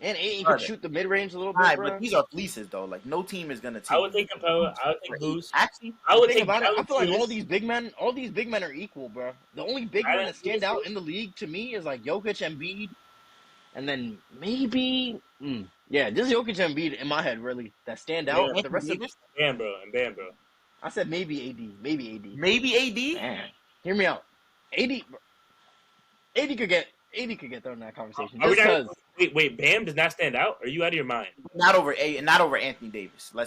And Ayton can shoot the mid range a little bit, bro. But these are fleeces though. Like no team is gonna take. I would take Capella. I would take Vuce. Actually, I would take. I feel like all these big men are equal, bro. The only big men that stand out in the league to me is like Jokic, Embiid, and then maybe. Just Jokic and Embiid in my head, really, that stand out. Yeah, the rest of Bam, bro. I said maybe AD. Maybe AD? Man. Hear me out. AD could get thrown in that conversation. Wait, Bam does not stand out? Are you out of your mind? Not over Anthony Davis. My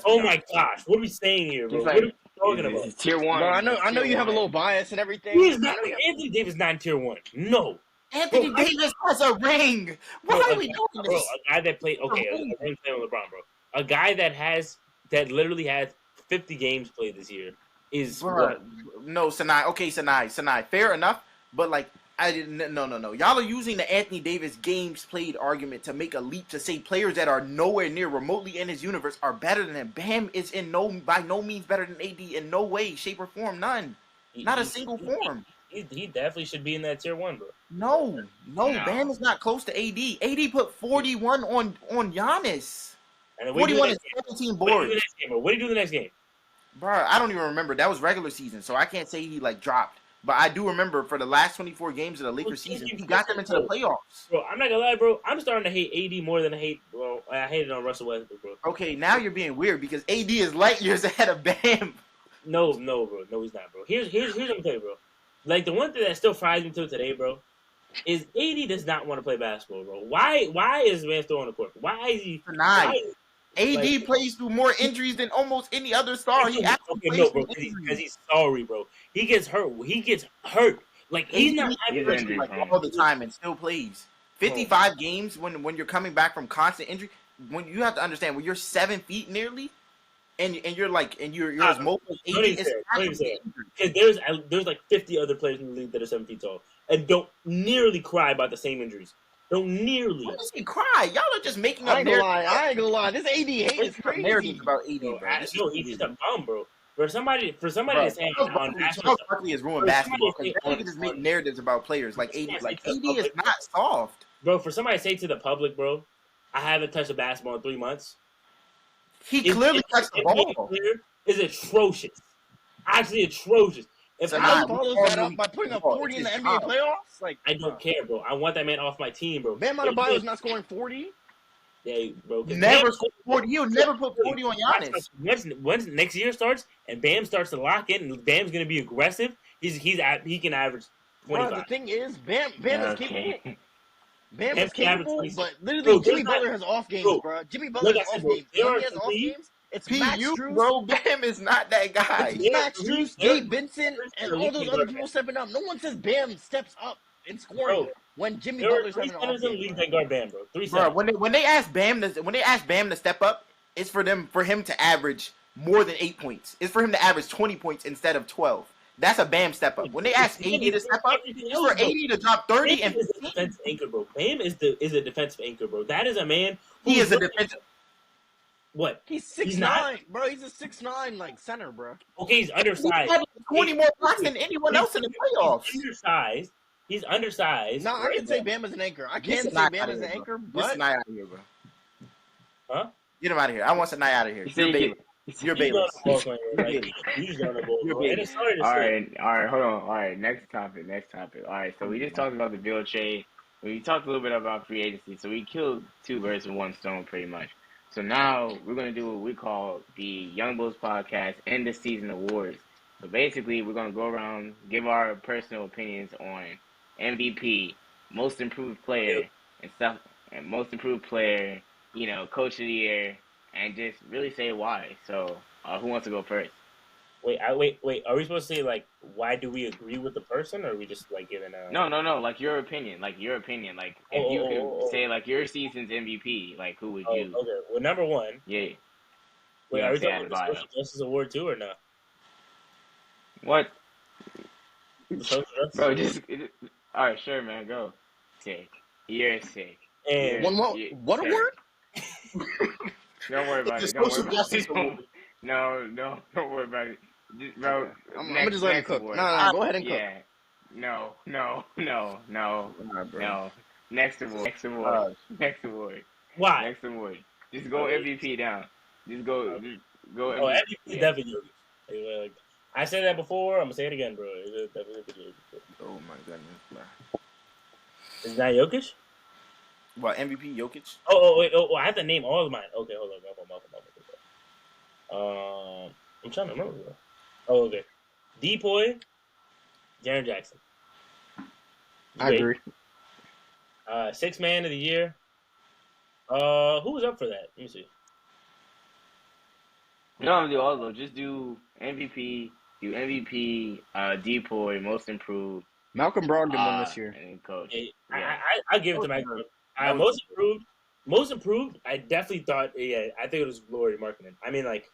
gosh. What are we saying here, bro? What are we talking about? Tier 1. Bro, I know you have a little bias and everything. Anthony Davis is not in tier 1. No. Anthony Davis has a ring. Why are we doing this? Bro, a guy that played a ring playing with LeBron, bro. A guy that literally has 50 games played this year is bro, no, Sinai. Okay, Sinai. Fair enough, but like no. Y'all are using the Anthony Davis games played argument to make a leap to say players that are nowhere near remotely in his universe are better than him. Bam is by no means better than AD in no way, shape, or form. None. Not a single form. He definitely should be in that tier 1, bro. No. Bam is not close to AD. AD put 41 on Giannis. And 41 is 17 boards. What do you do the next game? Bro, I don't even remember. That was regular season, so I can't say he like dropped. But I do remember for the last 24 games of the Lakers season, he got them into the playoffs. Bro, I'm not gonna lie, bro. I'm starting to hate AD more than I hated on Russell Westbrook, bro. Okay, now you're being weird because AD is light years ahead of Bam. No, bro. No, he's not, bro. Here's what I'm telling you, bro. Like the one thing that still fries me till today, bro, is AD does not want to play basketball, bro. Why is man still on the court? Why is he? Tonight, AD like, plays through more injuries than almost any other star. He actually plays bro, through injuries. because he's sorry, bro. He gets hurt. He gets hurt. Like he's not He's injured injury like prone. all the time and still plays. 55 games when you're coming back from constant injury. When you have to understand when you're 7 feet nearly, and you're as mobile as AD. Because there's like 50 other players in the league that are 7 feet tall and don't nearly cry about the same injuries. Don't nearly. What does he cry? Y'all are just making up. I ain't gonna lie. This AD hate is crazy. Narratives about AD, bro. No, he's just a bum, bro. For somebody to say Charles Barkley has ruined basketball because they just make narratives about players like AD. Like AD is not soft, bro. For somebody to say to the public, bro, I haven't touched a basketball in 3 months. He clearly touched the ball. Is atrocious. Actually atrocious. If I follows that up by putting up 40 in the NBA playoffs, like I don't care, bro. I want that man off my team, bro. Bam Adebayo's not scoring 40. Yeah, bro. Never scored 40. He'll never put 40 on Giannis. Once next year starts and Bam starts to lock in, and Bam's gonna be aggressive. He can average 25. Bro, the thing is, Bam is capable. Bam is capable, but literally Jimmy Butler has off games, bro. Jimmy Butler has off games. When he has off games, it's Max Strus. Bro, Bam is not that guy. It's Max Strus, Gabe Vincent, and all those other people stepping up. No one says Bam steps up in scoring when Jimmy Butler's having an off game. That guard Bam, bro. Bro, when they ask Bam to step up, it's for him to average more than 8 points. It's for him to average 20 points instead of 12. That's a Bam step up. When they ask AD to step up, it's for AD to drop 30 and 15. Defensive anchor, bro. Bam is a defensive anchor, bro. That is a man. He is a defensive. What? He's 6'9", bro. He's a 6'9" like center, bro. Okay, he's undersized. He's had 20 more blocks than anyone else in the playoffs. He's undersized. No, I can say Bam is an anchor. I can say Bam is an anchor, but get Sinai out of here, bro. Huh? Get him out of here. I want Sinai out of here. You're Baylor. All right, hold on. All right, next topic. All right, so we just talked about the Bill trade. We talked a little bit about free agency. So we killed two birds with one stone, pretty much. So now we're going to do what we call the Young Bulls Podcast End of Season Awards. So basically, we're going to go around, give our personal opinions on MVP, Most Improved Player, and stuff, and Most Improved Player, Coach of the Year, and just really say why. So who wants to go first? Wait. Are we supposed to say, like, why do we agree with the person, or are we just, like, giving a... No, like, your opinion. Like, if you could say, like, your season's MVP, like, who would you... Okay, well, number one... Yeah. Wait, are we talking about the Social Justice Award, too, or no? What? Bro, all right, sure, man, go. Sick. You're sick. And what award? Don't worry about it. Social Justice Award. No, don't worry about it. Bro, I'm gonna just let him cook. No, go ahead and cook. Yeah. No. Next award. Why? Next award. Just go MVP down. Just go. MVP is definitely Jokic. I said that before. I'm gonna say it again, bro. It's definitely Jokic. Oh my goodness, bro. Is that Jokic? What, MVP Jokic? Wait. I have to name all of mine. Okay, hold on. I'm trying to remember. Oh, okay. Depoy, Jaren Jackson. I agree. Sixth man of the year. Who was up for that? Let me see. You don't have to do all of them. Just do MVP, Depoy, Most Improved. Malcolm Brogdon won this year. And Coach. Yeah. I give it to Malcolm. Most improved. I definitely thought. Yeah, I think it was Lauri Markkanen. I mean, like,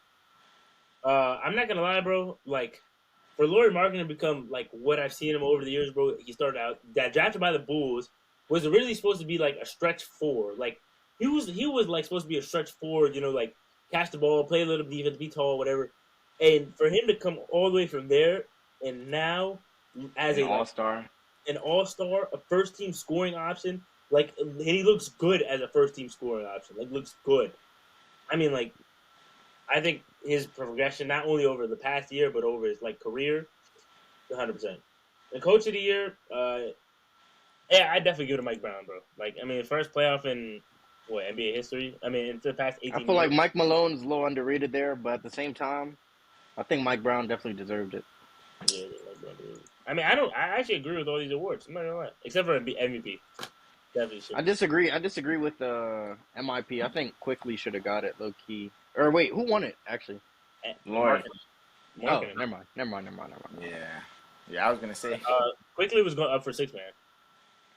I'm not gonna lie, bro. Like, for Lauri Markkanen to become like what I've seen him over the years, bro. He started out that drafted by the Bulls was originally supposed to be like a stretch four. Like he was like supposed to be a stretch forward. Like catch the ball, play a little defense, be tall, whatever. And for him to come all the way from there and now as an all-star, a first-team scoring option. Like, and he looks good as a first-team scoring option. Like, looks good. I mean, like, I think his progression, not only over the past year, but over his, like, career, 100%. The Coach of the Year, yeah, I definitely give it to Mike Brown, bro. Like, I mean, first playoff in, NBA history? I mean, in the past 18 years. I feel like Mike Malone's a little underrated there, but at the same time, I think Mike Brown definitely deserved it. Yeah, I mean, I actually agree with all these awards. I'm not gonna lie, except for MVP. Definitely should. I disagree. I disagree with the MIP. I think Quickly should have got it low key. Or wait, who won it actually? Lauren. Oh, never mind. Yeah. I was gonna say. Quickly was going up for six man.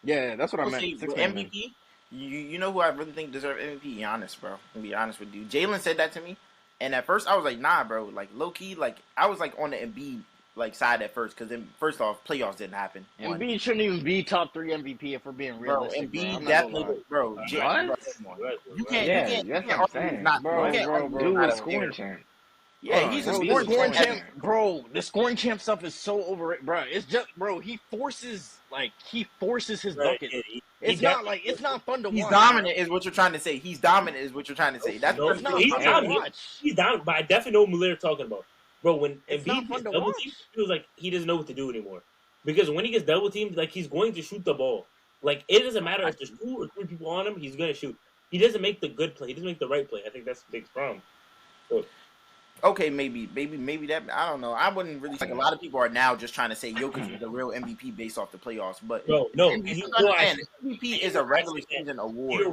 Yeah, that's what I I'll meant. say, Six with man. MVP, you know who I really think deserve MVP? Giannis, bro. I'm gonna be honest with you. Jalen said that to me, and at first I was like, nah, bro. Like low key, like I was like on the Embiid like side at first, because then first off, playoffs didn't happen. Embiid shouldn't even be top 3 MVP if we're being realistic, bro. Embiid definitely, bro. What? You Yeah, can't that's what I'm saying. Dude was scoring champ. Yeah, he's a Bro, scoring champ. Bro, the scoring champ stuff is so overrated, bro. It's just, bro, he forces his bucket. It's not fun to watch. He's dominant, is what you're trying to say. He's dominant, is what you're trying to say. That's it's not fun to watch. He's down, but I definitely know what Muller talking about. Bro, when It's Embiid not fun gets to double watch. teamed, it feels like he doesn't know what to do anymore. Because when he gets double teamed, like he's going to shoot the ball. Like it doesn't matter if there's 2 or 3 people on him, he's gonna shoot. He doesn't make the good play. He doesn't make the right play. I think that's the biggest problem. So, okay, maybe that, I don't know. I wouldn't really like. A lot of people are now just trying to say Jokic is the real MVP based off the playoffs, but no, MVP is a regular season award.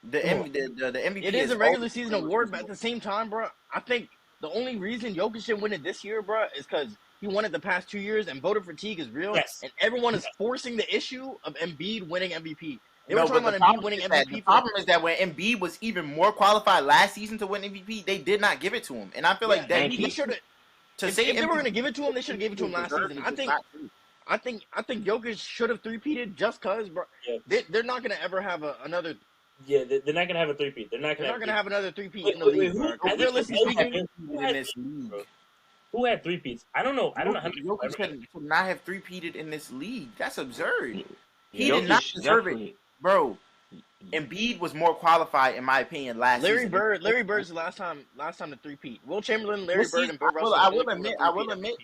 The MVP It is a regular season award, but at the same time, bro, I think the only reason Jokic didn't win it this year, bro, is because he won it the past 2 years, and voter fatigue is real, and everyone is forcing the issue of Embiid winning MVP. They were talking about Embiid winning MVP. The problem is that when Embiid was even more qualified last season to win MVP, they did not give it to him, and I feel like that he should have. If they were going to give it to him, they should have gave it to him last season. I think Jokic should have three-peated just because, bro. Yeah. They're not going to ever have another. Yeah, they're not going to have a three-peat. They're not going to have another three-peat in the league, bro. Realistically speaking, who had three-peats? I don't know. Jokic should not have three-peated in this league. That's absurd. He did not deserve it. Bro, Embiid was more qualified, in my opinion, last season. Larry Bird's the last time to three-peat. Will Chamberlain, Larry Bird, and Bill Russell. I will admit.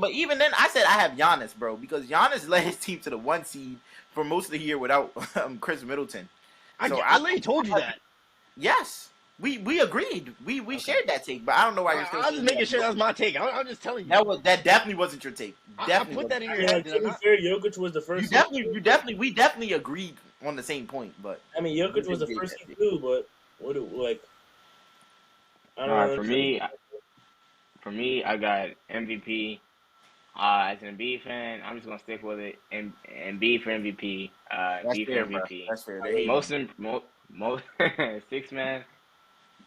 But even then, I said I have Giannis, bro, because Giannis led his team to the 1 seed for most of the year without Chris Middleton. So I literally told you that. Yes. We agreed. We shared that take, but I don't know why you're still. I was just making sure that was my take. I'm just telling you. That definitely wasn't your take. Definitely I put that in your head. To be fair, Jokic was the first. We definitely agreed on the same point, but I mean, Jokic was the first too. But I don't know. For me, I got MVP. As an Embiid fan, I'm just gonna stick with it. Embiid for MVP. Embiid for MVP. That's fair. Most 6 man.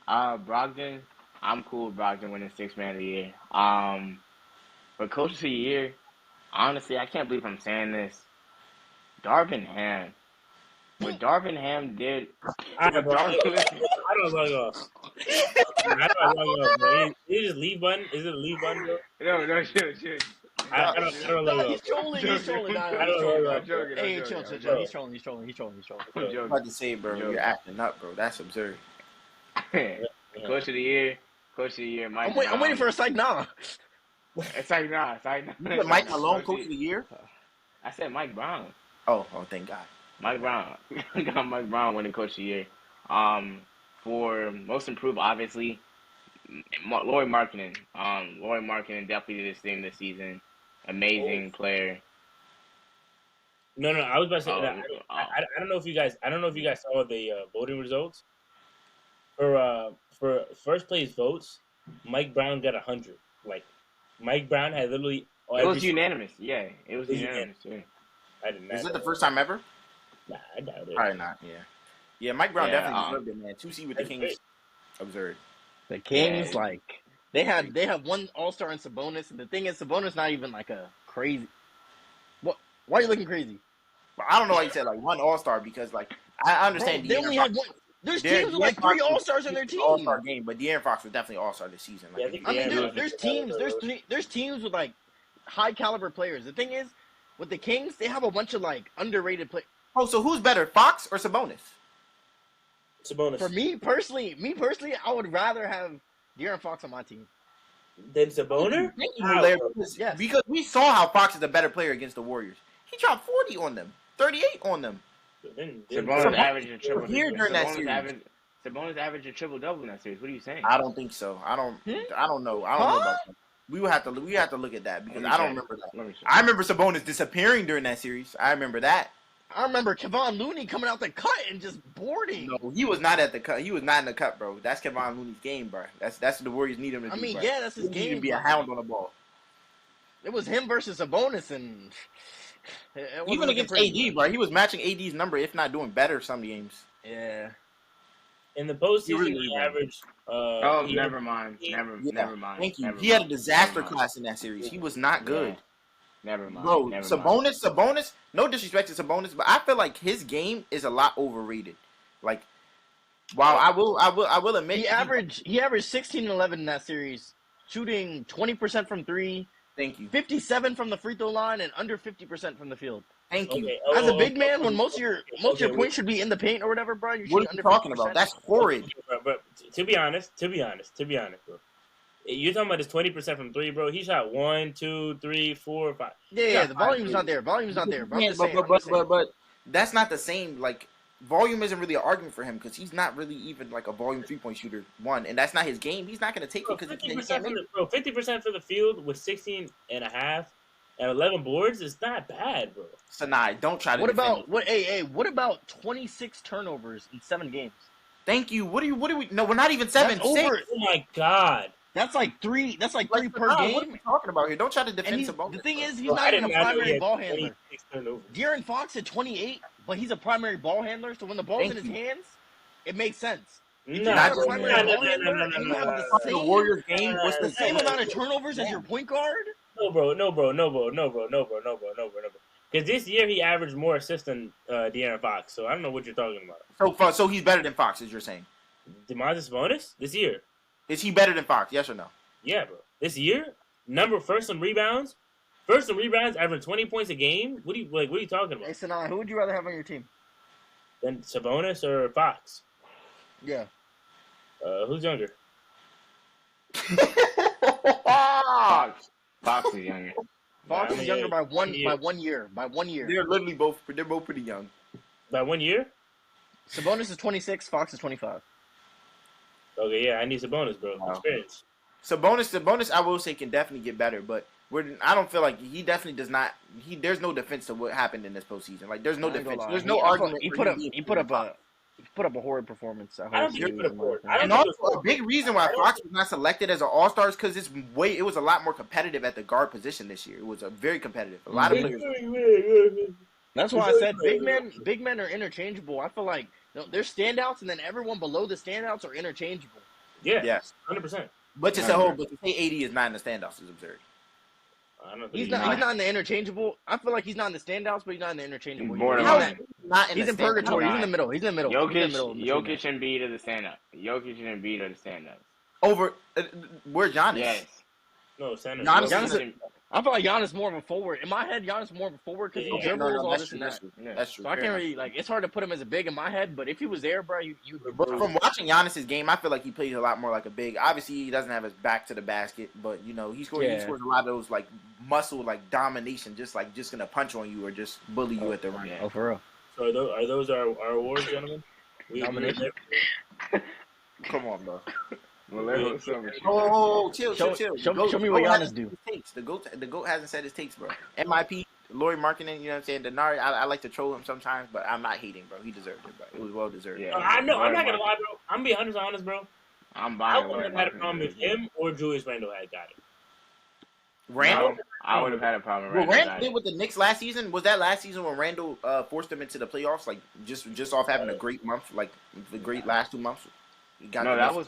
Brogdon. I'm cool with Brogdon winning 6 man of the year. For Coach of the Year, honestly, I can't believe I'm saying this. Darvin Ham. What Darvin Ham did. I don't know. Did he just leave button? Is it a leave button, bro? No, shit. I don't know. He's trolling. I'm joking. Hey, chill. He's trolling. I'm about to say, bro, you're acting up, bro. That's absurd. Coach of the Year, Mike Brown. I'm waiting for a psych nah. It's like nah. Mike Malone, Coach of the Year? I said Mike Brown. Oh, thank God. Mike Brown. Got Mike Brown winning Coach of the Year. For most improved, obviously, Lauri Markkanen. Lauri Markkanen definitely did his thing this season. Amazing player. No. I was about to say. I don't know if you guys. I don't know if you guys saw the voting results. For first place votes, Mike Brown got 100. Like, Mike Brown had literally. It was unanimous. Yeah, it was unanimous. Yeah. I didn't. Is it the first time ever? Nah, I doubt it. Probably not. Yeah. Mike Brown definitely deserved it, man. 2 seed with the Kings. Great. Absurd. The Kings, they have one All-Star in Sabonis, and the thing is, Sabonis not even like a crazy. What? Why are you looking crazy? But I don't know why you said like one All-Star, because like I understand. Bro, they only had one. There's teams with like 3 All-Stars on their team. All-Star game, but De'Aaron Fox was definitely All-Star this season. Like, there's teams with like high caliber players. The thing is, with the Kings, they have a bunch of like underrated players. Oh, so who's better, Fox or Sabonis? Sabonis. For me personally, I would rather have De'Aaron Fox on my team. Then Sabonis? Yes. Because we saw how Fox is a better player against the Warriors. He dropped 40 on them, 38 on them. Sabonis averaged a triple. Sabonis averaged a triple double in that series. What are you saying? I don't think so. I don't know. I don't know about that. We have to look at that because I don't remember that. Let me check. I remember Sabonis disappearing during that series. I remember that. I remember Kevon Looney coming out the cut and just boarding. No, he was not at the cut. He was not in the cut, bro. That's Kevon Looney's game, bro. That's what the Warriors need him to do. I mean, bro. yeah, that's his He need game. to be a hound on the ball. It was him versus Sabonis, and Even against AD, bro, he was matching AD's number, if not doing better some games. Yeah. In the postseason, really he did. averaged. Never mind. Never mind. Thank you. Never He had a mind. disaster Never mind. class in that series. He was not good. Yeah. Never mind. Bro, Never mind. Sabonis, no disrespect to Sabonis, but I feel like his game is a lot overrated. Like, while I will admit He averaged 16 and 11 in that series, shooting 20% from three, thank you. 57 from the free throw line, and under 50% from the field. Thank you. Okay. As a big man, when most of your points should be in the paint or whatever, bro, you're What shooting are you under talking 50%. about? That's horrid. But to be honest, bro. You're talking about this 20% from three, bro. He shot 1, 2, 3, 4, 5. Yeah, the volume's not there. But I'm just saying. But that's not the same. Like, volume isn't really an argument for him because he's not really even like a volume 3-point shooter. One, and that's not his game. He's not going to take it because 50% for the field with 16 and a half and 11 boards is not bad, bro. So nah, don't try to. What about 26 turnovers in 7 games? Thank you. What do we? No, we're not even 7. That's 6. over. Oh my god. That's like three. That's like 3 per What are game. we talking about here? Don't try to And defend Sabonis. the thing is, he's Bro, not even a primary ball handler. 26 turnovers. De'Aaron Fox at 28, but he's a primary ball handler. So when the ball's in his hands, it makes sense. No, you're not a primary ball handler, and you have the Warriors game was the same amount of turnovers as your point guard. No, bro. Because this year he averaged more assists than De'Aaron Fox, so I don't know what you're talking about. So he's better than Fox, as you're saying. DeMontis Sabonis this year? Is he better than Fox? Yes or no? Yeah, bro. This year, first in rebounds, averaging 20 points a game. What are you talking about? Hey, Sanaa, who would you rather have on your team? Then Sabonis or Fox? Yeah. Who's younger? Fox is younger. Fox I mean, is younger by one year. By 1 year. They're literally both pretty young. By 1 year? Sabonis is 26. Fox is 25. Okay, yeah, I need Sabonis, bro. Wow. Experience. Sabonis, I will say, can definitely get better, but I don't feel like he definitely does not. There's no defense to what happened in this postseason. Like, there's no defense. There's no argument. He put up a horrid performance. I don't think he put up horrid. And also, a big reason why Fox was not selected as an All-Star is because it was a lot more competitive at the guard position this year. It was very competitive. A lot of players. That's why I said big men are interchangeable. I feel like there's standouts, and then everyone below the standouts are interchangeable. Yeah. Yes. 100%. But to say AD is not in the standouts is absurd. He's not in the interchangeable. I feel like he's not in the standouts, but he's not in the interchangeable. He's in purgatory. He's in the middle. Jokic and Embiid are the standout. Jokic and Embiid are the standouts. Over where's Giannis? Yes. No, Giannis. I feel like Giannis more of a forward. In my head, Giannis more of a forward because he dribbles all this and that. That's true. So I can't really it's hard to put him as a big in my head. But if he was there, bro, But from watching Giannis's game, I feel like he plays a lot more like a big. Obviously, he doesn't have his back to the basket, but he scores a lot of those like muscle like domination, just gonna punch on you or just bully you at the rim. Oh, for real. So are those our awards, gentlemen? Domination. Come on, bro. Chill. Show me what Giannis do. The GOAT hasn't said his takes, bro. MIP, Laurie Markkinen, you know what I'm saying? Denari, I like to troll him sometimes, but I'm not hating, bro. He deserved it, bro. It was well deserved. Yeah, I know. I'm not gonna lie, bro. I'm gonna be honest, bro. I wouldn't have had a problem if him or Julius Randle had got it. Randle? I would have had a problem. Well, Randle did with the Knicks last season. Was that last season when Randle forced them into the playoffs? Like just off having a great month, like the great last 2 months. That was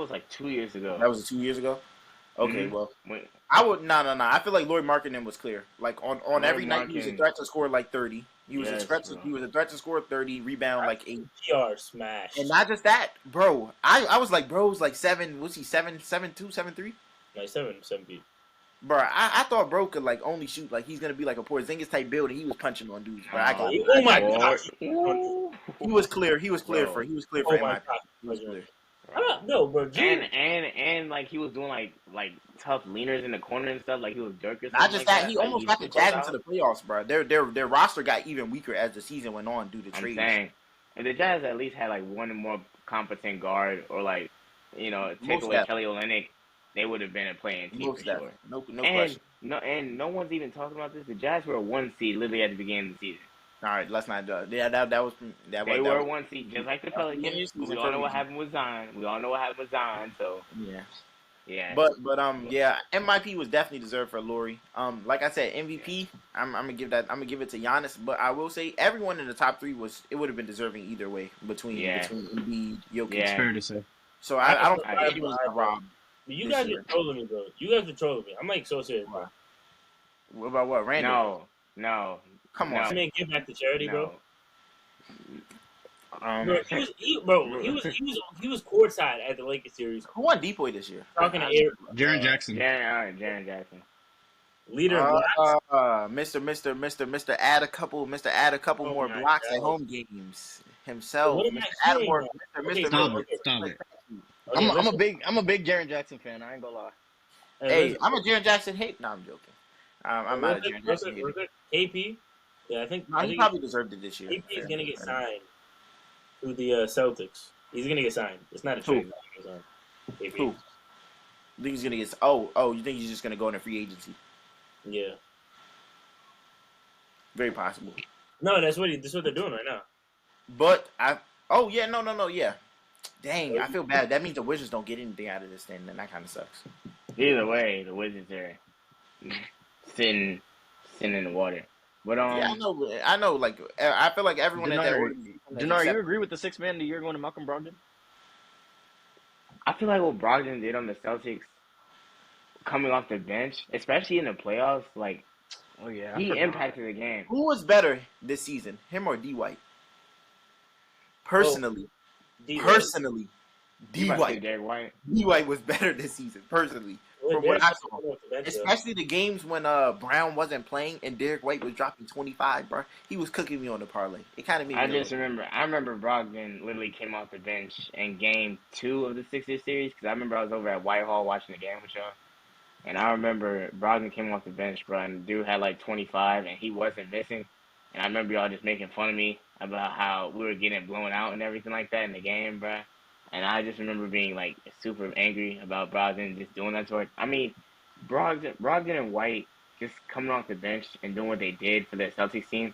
like 2 years ago. That was 2 years ago. Okay, well, I would no. I feel like Lloyd Markkinen was clear. Like on every night, he was a threat to score like 30. He was a threat to score 30, rebound like 8. PR smash. And not just that, bro. I was like, bro's like 7. Was he 7'2", 7'3"? Like 7 feet. Bro, I thought bro could like only shoot like he's gonna be like a Porzingis type build, and he was punching on dudes. Bro, oh my god, he was clear. He was clear for oh my god. No, bro. And like he was doing like tough leaners in the corner and stuff. Like he was Dirk or something. Not just like that, he almost got the Jazz into the playoffs, bro. Their roster got even weaker as the season went on due to trades. Saying, and the Jazz at least had like one more competent guard or like take away Kelly Olynyk. they would have been a playing team Most for sure. definitely. No And question. no one's even talking about this. The Jazz were a 1 seed literally at the beginning of the season. All right, let's not. Yeah, They were a was 1 seed, just like the that's the Pelicans. beginning of the But we season all for a know what reason. happened with Zion. So Yeah. yeah. But yeah, MIP was definitely deserved for Laurie. Like I said, MVP. I'm gonna give it to Giannis. But I will say everyone in the top three would have been deserving either way between Yeah. Embiid, Jokic. Yeah. Fair to say. So I don't think I- anyone got robbed. You this guys year. are trolling me, bro. You guys are trolling me. I'm like so serious, bro. Wow. What about what? Randall? No. Come on. No. I mean, give back to charity, bro. No. Bro, he was courtside at the Lakers series. Who won Depoy this year? Talking to Eric, Jaren Jackson. Jaren Jackson. leader in blocks. Mr. Add a couple Oh more my blocks God. at home games himself. What am Mr. I Add hearing more. now? Mr. Okay, Mr. Stop Mr. it. Stop it. Okay, I'm a big Jaren Jackson fan. I ain't gonna lie. Hey, I'm a Jaren Jackson hate. No, I'm joking. I'm not a Jaren Jackson hater. KP. Yeah, I think He probably deserved it this year. KP is gonna get signed to the Celtics. He's gonna get signed. It's not a trade. He's gonna get signed. KP. Who? You think he's gonna get? Oh, you think he's just gonna go into free agency? Yeah. Very possible. No, that's what they're doing right now. But yeah. Dang, I feel bad. That means the Wizards don't get anything out of this thing, and that kind of sucks. Either way, the Wizards are sitting in the water. But Yeah, I know. Like, I feel like everyone at that organization. Dinar, you agree with the 6th man of the year going to Malcolm Brogdon? I feel like what Brogdon did on the Celtics, coming off the bench, especially in the playoffs, like Oh yeah, he impacted the game. Who was better this season, him or D White? Personally, D You about to say White. Derek White? D White was better this season, personally. Well, From what Derek I was saw. coming off the bench, though. Especially the games when Brown wasn't playing and Derek White was dropping 25, bro. He was cooking me on the parlay. It kind of made me I remember Brogdon literally came off the bench in game 2 of the Sixers series because I remember I was over at Whitehall watching the game with y'all. And I remember Brogdon came off the bench, bro, and the dude had like 25 and he wasn't missing. And I remember y'all just making fun of me about how we were getting blown out and everything like that in the game, bro. And I just remember being like super angry about Brogdon just doing that to her. I mean, Brogdon and White just coming off the bench and doing what they did for the Celtics team.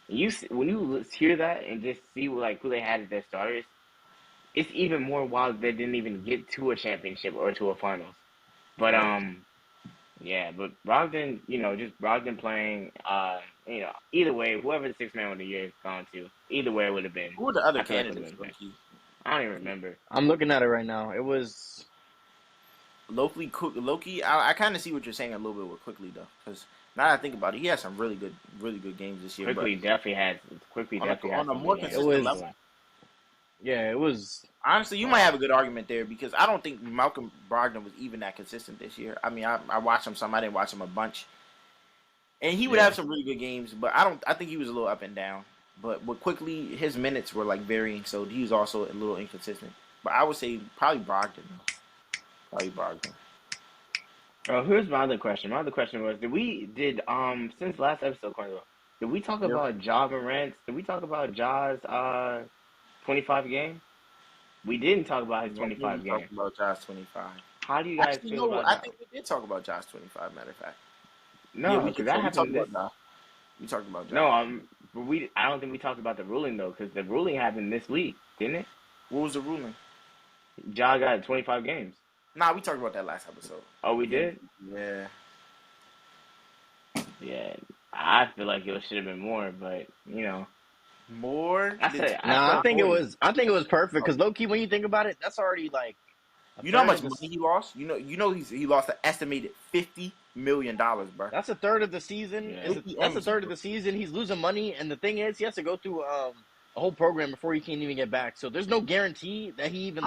When you hear that and just see like who they had as their starters, it's even more wild they didn't even get to a championship or to a finals. But yeah, but Brogdon, just Brogdon playing, either way, whoever the 6th man of the year has gone to, either way it would have been. Who were the other I feel like it candidates? would've been. I don't even remember. I'm looking at it right now. It was Loki. I kind of see what you're saying a little bit with Quickly though, because now that I think about it, he had some really good games this year. Quickly definitely had on a more consistent level. Yeah, it was. Honestly, you might have a good argument there because I don't think Malcolm Brogdon was even that consistent this year. I mean, I watched him some. I didn't watch him a bunch, and he would have some really good games. But I think he was a little up and down. But Quickly, his minutes were like varying, so he was also a little inconsistent. But I would say probably Brogdon. Oh, here's my other question. My other question was: since last episode, Cornwell, did we talk about Ja Morant? Did we talk about Ja's 25 game? We didn't talk about his 25 game. Talk about Ja's 25. How do you guys feel about that? I think we did talk about Ja's 25. Matter of fact. No, because that happened. We talked about Ja. No, but I don't think we talked about the ruling though, because the ruling happened this week, didn't it? What was the ruling? Ja got 25 games. Nah, we talked about that last episode. Oh, we did? Yeah. Yeah, I feel like it should have been more, but more. I think it was perfect because low key, when you think about it, that's already like. You know how much money he lost? You know he lost an estimated $50 million, bro. That's a third of the season. Yeah. That's a third of the season. He's losing money, and the thing is, he has to go through a whole program before he can even get back. So there's no guarantee that he even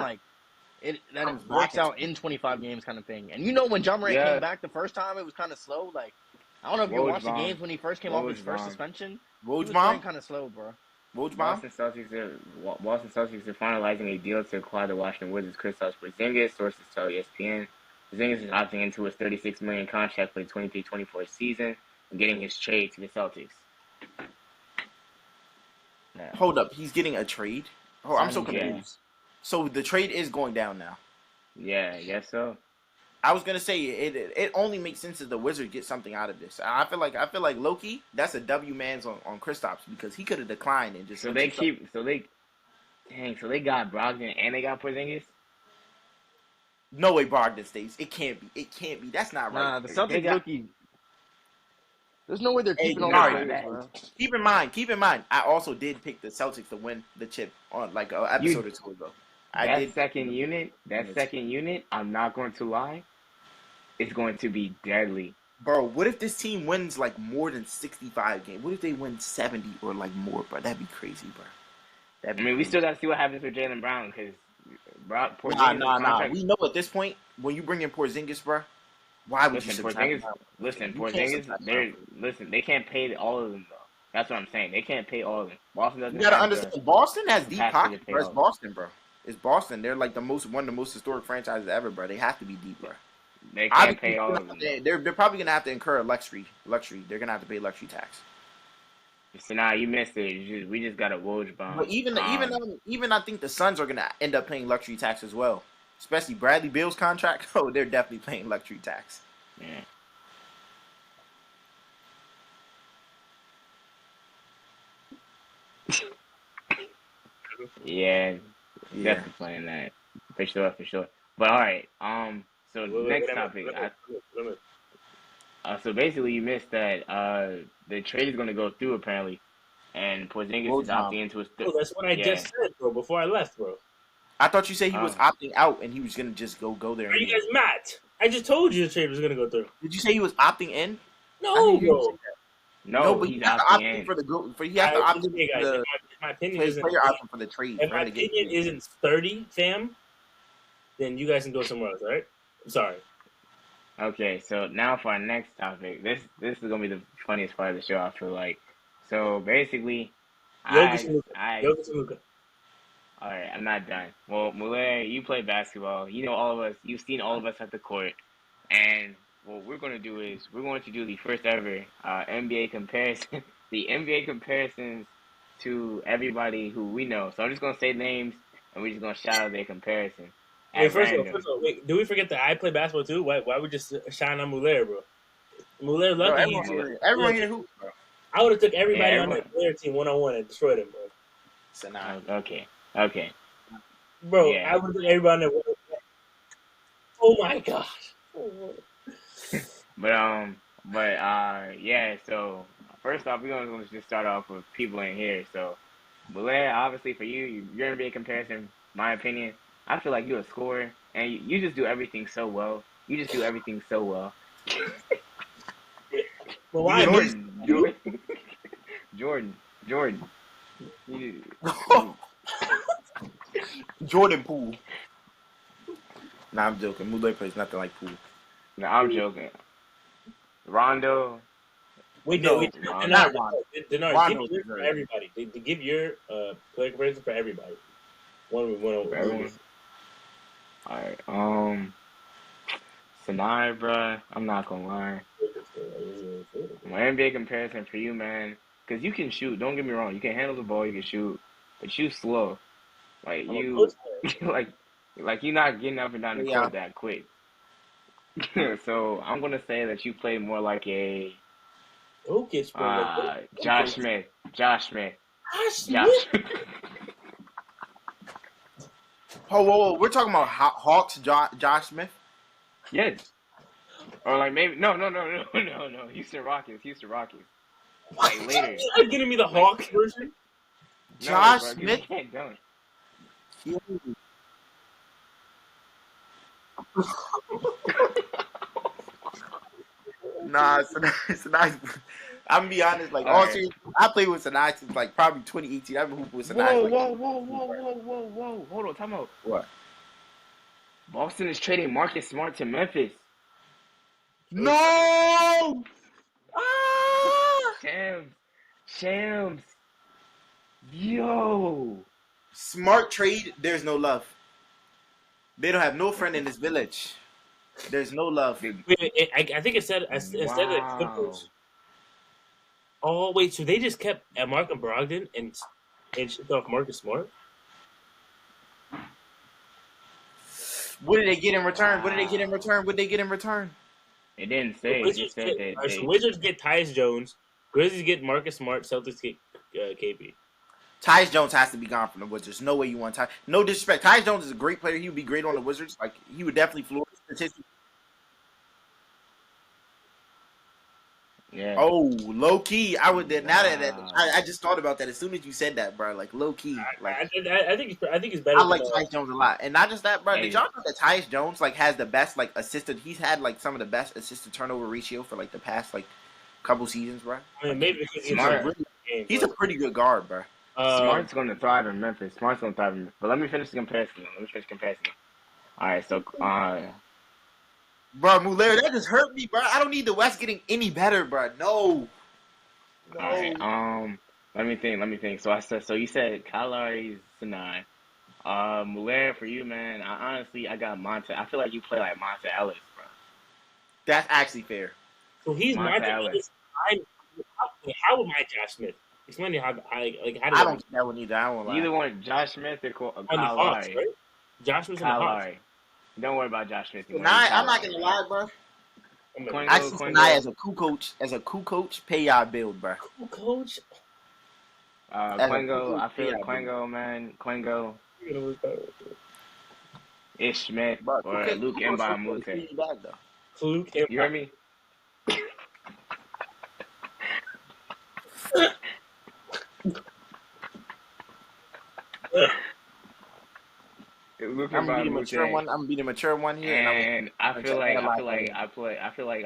it works out in 25 games, kind of thing. And when Ja Morant came back the first time, it was kind of slow. Like I don't know if you watched the games when he first came off his first suspension. He was playing kind of slow, bro. Boston Celtics are finalizing a deal to acquire the Washington Wizards' Kristaps Porzingis. Sources tell ESPN. Porzingis is opting into his $36 million contract for the 23-24 season and getting his trade to the Celtics. Yeah. Hold up, he's getting a trade? Oh, I'm so confused. So the trade is going down now. Yeah, I guess so. I was gonna say it only makes sense if the Wizards get something out of this. I feel like Loki, that's a W man's on Kristaps because he could have declined and just So they got Brogdon and they got Porzingis. No way Brogdon stays. It can't be. It can't be. That's not right. Nah, the They Celtics got rookie. There's no way they're Hey, keeping all nah, the players, that bro. Keep in mind. I also did pick the Celtics to win the chip on like an you episode or two ago. I that did. second unit. I'm not going to lie. It's going to be deadly. Bro, what if this team wins like more than 65 games? What if they win 70 or like more, bro? That'd be crazy, bro. That'd be I mean, we crazy. still got to see what happens with Jaylen Brown because Porzingis' Nah. contract. We know at this point when you bring in Porzingis, bro. Why would you subtract him? You can't subtract him. They can't pay all of them though. That's what I'm saying. They can't pay all of them. Boston You doesn't gotta have the understand. Boston has deep capacity to pockets, pay bro. all It's of them. Boston, bro. It's Boston. They're like one of the most historic franchises ever, bro. They have to be deep, bro. They can't Obviously, pay all of them. they're probably gonna have to incur a luxury. They're gonna have to pay luxury tax. So now you missed it. We just got a Woj bomb. But even I think the Suns are gonna end up paying luxury tax as well. Especially Bradley Beal's contract. Oh, they're definitely paying luxury tax. Yeah. Yeah, definitely playing that for sure. But all right, so next topic. So basically, you missed that the trade is going to go through apparently, and Porzingis is opting into his. Oh, that's what I just said, bro. Before I left, bro. I thought you said he was opting out and he was gonna just go there. Are you guys mad? I just told you the trade was gonna go through. Did you say he was opting in? No, bro. No, but he's he has to opting opt in in for the group. He has to opt in for my opinion his player option for the trade. If my opinion isn't 30, fam, then you guys can go somewhere else, all right? I'm sorry. Okay, so now for our next topic. This is gonna be the funniest part of the show. I feel like. So basically, Jokic. All right, I'm not done. Well, Muller, you play basketball. You know all of us. You've seen all of us at the court. And what we're going to do is we're going to do the first ever NBA comparison. The NBA comparisons to everybody who we know. So I'm just going to say names, and we're just going to shout out their comparison. Wait, first of all, wait, do we forget that I play basketball too? Why we just shine on Muller, bro? Muller lucky. Everyone here hoops, bro. I would have took everybody on that Muller team 1-on-1 and destroyed him, bro. So now, Okay. Bro, yeah. I would have took everybody on that. Oh my gosh. Yeah. So first off, we're gonna just start off with people in here. So, Muller, obviously for you, your NBA comparison, my opinion, I feel like you're a scorer, and you just do everything so well. Well, why Jordan. Jordan Poole. Nah, I'm joking. Muller plays nothing like Poole. No, I'm joking. Rondo. Denard, give yours for everybody. They give your player comparison for everybody. One over everyone. All right. Sinai, bruh. I'm not gonna lie. My NBA comparison for you, man, because you can shoot. Don't get me wrong. You can handle the ball. You can shoot, but you slow. Like you, like you're not getting up and down the court that quick. So I'm gonna say that you play more like a Josh Smith. Whoa! We're talking about Hawks, Josh Smith. Yes. Or like maybe no. Houston Rockets. Like later. You're getting me the Hawks version. Josh Smith. Nah, it's nice. I'm gonna be honest. Like all serious, I played with Sinai since like probably 2018. I've been hooping with Sinai. Whoa! Hold on, time out. What? Boston is trading Marcus Smart to Memphis. No! Shams. Yo. Smart trade. There's no love. They don't have no friend in this village. There's no love. Wait, I think it said instead of the Clippers. Oh wait, so they just kept Malcolm Brogdon and shipped off Marcus Smart? What did they get in return? What did they get in return? What did they get in return? It didn't say. It just said that they. So Wizards get Tyus Jones. Grizzlies get Marcus Smart. Celtics get KP. Tyus Jones has to be gone from the Wizards. No way you want Tyus. No disrespect. Tyus Jones is a great player. He would be great on the Wizards. Like he would definitely flourish statistically. Yeah. Oh, low key. I would. Now that I just thought about that as soon as you said that, bro. Like low key. Like I think it's better. I like Tyus Jones a lot, and not just that, bro. Hey. Did y'all know that Tyus Jones like has the best like assisted? He's had like some of the best assist to turnover ratio for like the past like couple seasons, bro. I mean, maybe because he's a pretty good guard, bro. Smart's going to thrive in Memphis. Smart's going to thrive in Memphis. But let me finish the comparison. All right, so bro, Muller, that just hurt me, bro. I don't need the West getting any better, bro. No. All right, let me think. So you said Kyle Lowry's Sinai. Muller for you, man. I got Monte. I feel like you play like Monte Ellis, bro. That's actually fair. So he's Monte Ellis. How would my Josh Smith? Explain how I like. How I don't think that one either. I won't lie. You either want Josh Smith or Kyle Hawks, Lowry. right? Josh Smith Kyle and the Hawks. Lowry. Don't worry about Josh Smith. I'm not gonna lie, bro. Actually, Sinai as a cool coach, pay y'all build, bro. Cool coach. Quengo, I feel like Quengo, man. Quengo. Ish Smith or Luke Mbamute. Luke You hear me? I'm gonna be the mature one here, and I feel like I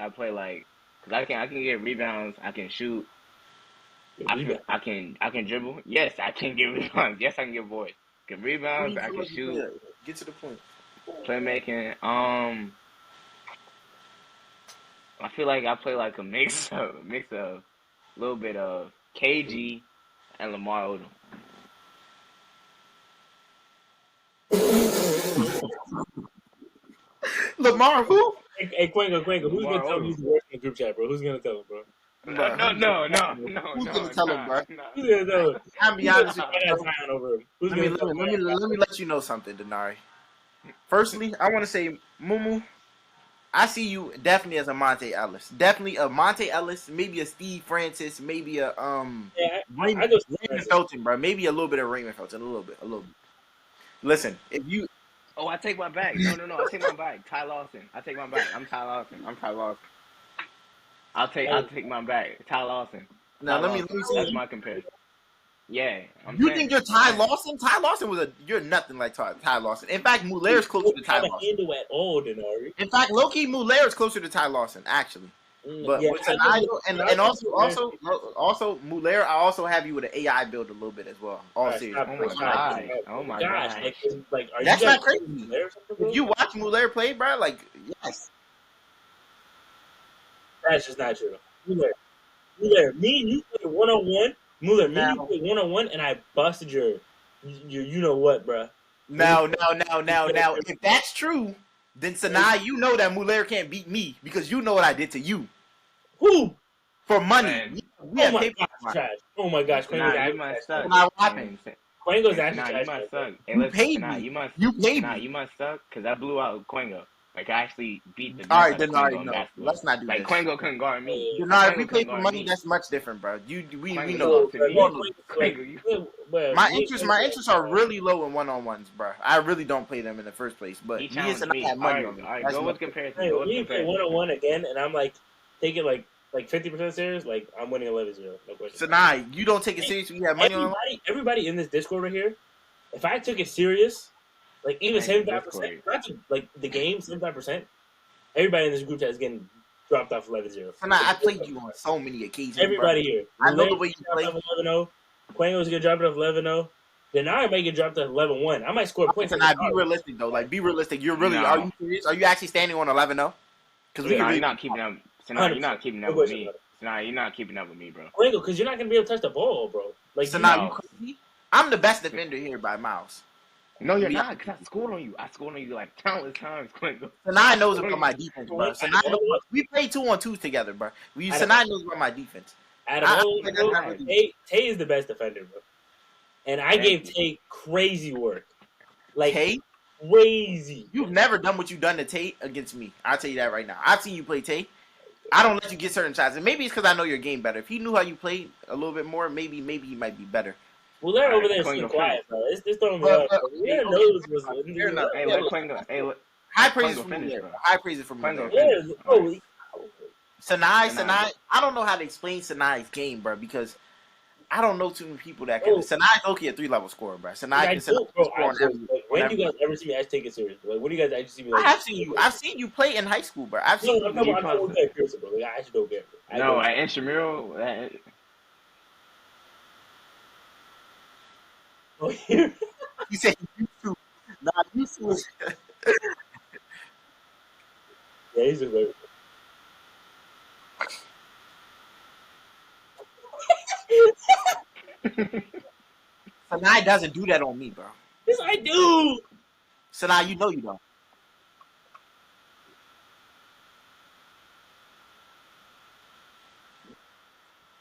play like because I can get rebounds, I can shoot, I can dribble. Yes, I can get rebounds. Yes, I can get boards. Get rebounds, I can shoot. Get to the point. Playmaking. I feel like I play like a mix of a little bit of KG and Lamar Odom. Lamar who? Hey, Quengo, who's gonna tell me he's the worst in the group chat, bro? Who's gonna tell him, bro? No. Who's gonna tell him, bro? Who's gonna tell him? I'll be honest with you. Let me let you know something, Denari. Firstly, I want to say, Mumu, I see you definitely as a Monte Ellis. Definitely a Monte Ellis, maybe a Steve Francis, maybe a Raymond Felton, bro. Maybe a little bit of Raymond Felton, a little bit. Listen, if you I take my back. No, I take my back. Ty Lawson. I take my back. I'm Ty Lawson. I'll take my back. Ty Lawson. Now let me see. That's my comparison. Yeah. You think you're Ty Lawson? Ty Lawson you're nothing like Ty Lawson. In fact, Muller's closer to Ty Lawson. At all, Denari. In fact, low-key, Muller's closer to Ty Lawson, actually. But with Sinai, and also Muller, I also have you with an AI build a little bit as well. All serious. Oh my god. Like, that's not crazy. If you watch Muller play, bro, like yes. That's just not true. Muller, me and you played 1-on-1. Muller, me and you played 1-on-1, and I busted your you know what, bro. Now, if that's true, then Sinai, you know that Muller can't beat me because you know what I did to you. Who? For money. Oh my gosh. You must suck. What happened? Quengo's actually you must suck. Hey, you paid me. You paid me. You must suck because I blew out Quengo. Like, I actually beat the all right, then no. Let's not do like, this. Quengo couldn't guard me. Denard, if we play for money, that's much different, bro. We know. My interests are really low in one-on-ones, bro. I really don't play them in the first place. But me and Sinai have money on them. All right, go with comparison. Hey, when you play 1-on-1 again, and I'm like taking like 50% serious, like I'm winning 11-0. No question. Sinai, you don't take it serious when you have money on them? Everybody in this Discord right here, if I took it serious, like even 75%, like the game, 75%, everybody in this group chat is getting dropped off 11-0. I played you on so many occasions. Everybody here. I know the way you play. 11-0. Quengo's gonna drop it off 11-0. Then I might get dropped at 11-1. I might score points. Be realistic though. Like be realistic. You're really are you serious? Are you actually standing on 11-0? Because you're not keeping up. You're not keeping up with me. You're not keeping up with me, bro. Quengo, because you're not gonna be able to touch the ball, bro. Like you crazy? I'm the best defender here by miles. No, you're not, because I scored on you. I scored on you like countless times, Quengo. Sinai knows about my defense, bro. We play 2-on-2s together, bro. Sinai knows about my defense. Out of all Tay is the best defender, bro. And I gave Tay crazy work. Like Tay? crazy. You've never done what you've done to Tate against me. I'll tell you that right now. I've seen you play Tate. I don't let you get certain shots, and maybe it's because I know your game better. If he knew how you played a little bit more, maybe he might be better. Well, they're over there Quengo sitting finish. quiet, bro. It's throwing me off. Muller knows what's. Fair enough. Hey, let Quengo. Hey, let High praises Quengo for finish, Muller. bro. High praises for Quengo Muller. finish. Yeah, All oh, right. Sanai. I don't know how to explain Sanai's game, bro, because I don't know too many people that can. Oh. Sanai's okay at 3-level scorer, bro. Sanai can score on every. When do you guys ever see me actually take it serious? Like, when do you guys actually see me? Like, I have seen you. I've seen you play in high school, bro. I've seen I'm you. talking about Pearson, bro. Like, I actually don't care. Bro. No, at intramural. Oh, here. You said you used to. Nah, you used to. Yeah, he's just like. Sanai doesn't do that on me, bro. Yes, I do. Sanai, you know you don't.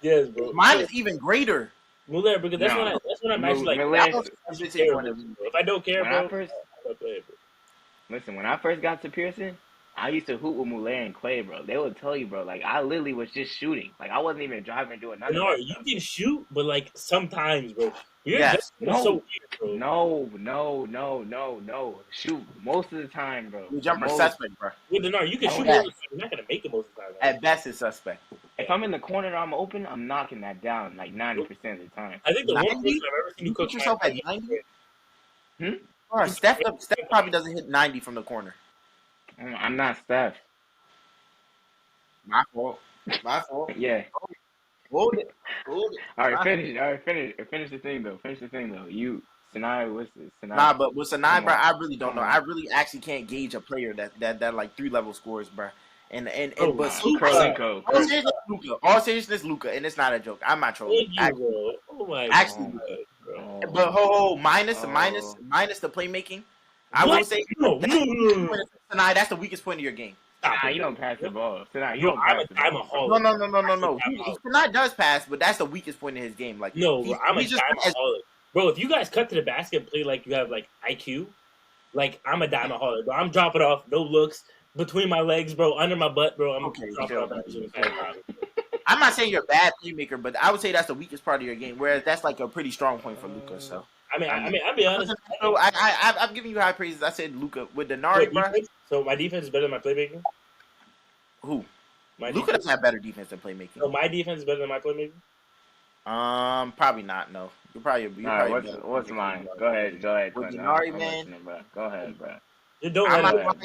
Yes, bro. Mine is even greater. Muller, because that's No. when I'm actually like, Muller- I don't care, bro. If I don't care, When bro, I first I don't play it, bro. listen, when I first got to Pearson, I used to hoop with Muller and Clay, bro. They would tell you, bro, like I literally was just shooting. Like I wasn't even driving and doing nothing. Bernard, you can shoot, but like sometimes, bro. You're Yes. just so weird, bro. No. Shoot, most of the time, bro. Your jumper Most. suspect, bro. With Bernard, you can shoot, yeah. but you're not gonna make it most of the time. At best, it's suspect. If I'm in the corner and I'm open, I'm knocking that down like 90% of the time. I think the one 90? person I've ever seen You you put cook yourself my at 90? Hmm? Bro, Steph probably doesn't hit 90 from the corner. I'm not Steph. My fault. Yeah. Hold it. All right, finish the thing though. You, Sanai, what's this? Sanai. Nah, but with Sanai, Come bro, on. I really don't Come know. on. I really actually can't gauge a player that like 3-level scores, bro. But Kurlenko. all seriousness, Luka, and it's not a joke. I'm not trolling. Thank you, bro. Oh my Actually, god, bro. But minus the playmaking. I will say No. Sanai, that's the weakest point of your game. Nah, you don't pass the ball. Sanai, you don't pass the I'm ball. a hauler. No. Sanai does pass, but that's the weakest point in his game. Like No, bro, I'm a he's just diamond hauler. Bro, if you guys cut to the basket and play like you have like IQ, like I'm a diamond hauler, bro. I'm dropping off, no looks, between my legs, bro, under my butt, bro. I'm Okay, dropping off. I'm not saying you're a bad playmaker, but I would say that's the weakest part of your game. Whereas that's like a pretty strong point for Luka. So I mean, I'll be honest. So I've given you high praises. I said Luka with Denari, bro. So my defense is better than my playmaking. Who? My Luka doesn't have better defense than playmaking. So my defense is better than my playmaking. Probably not. No, you're probably What's mine? Go ahead. With Quentin. Denari, I'm man. listening, bro. Go ahead, bro.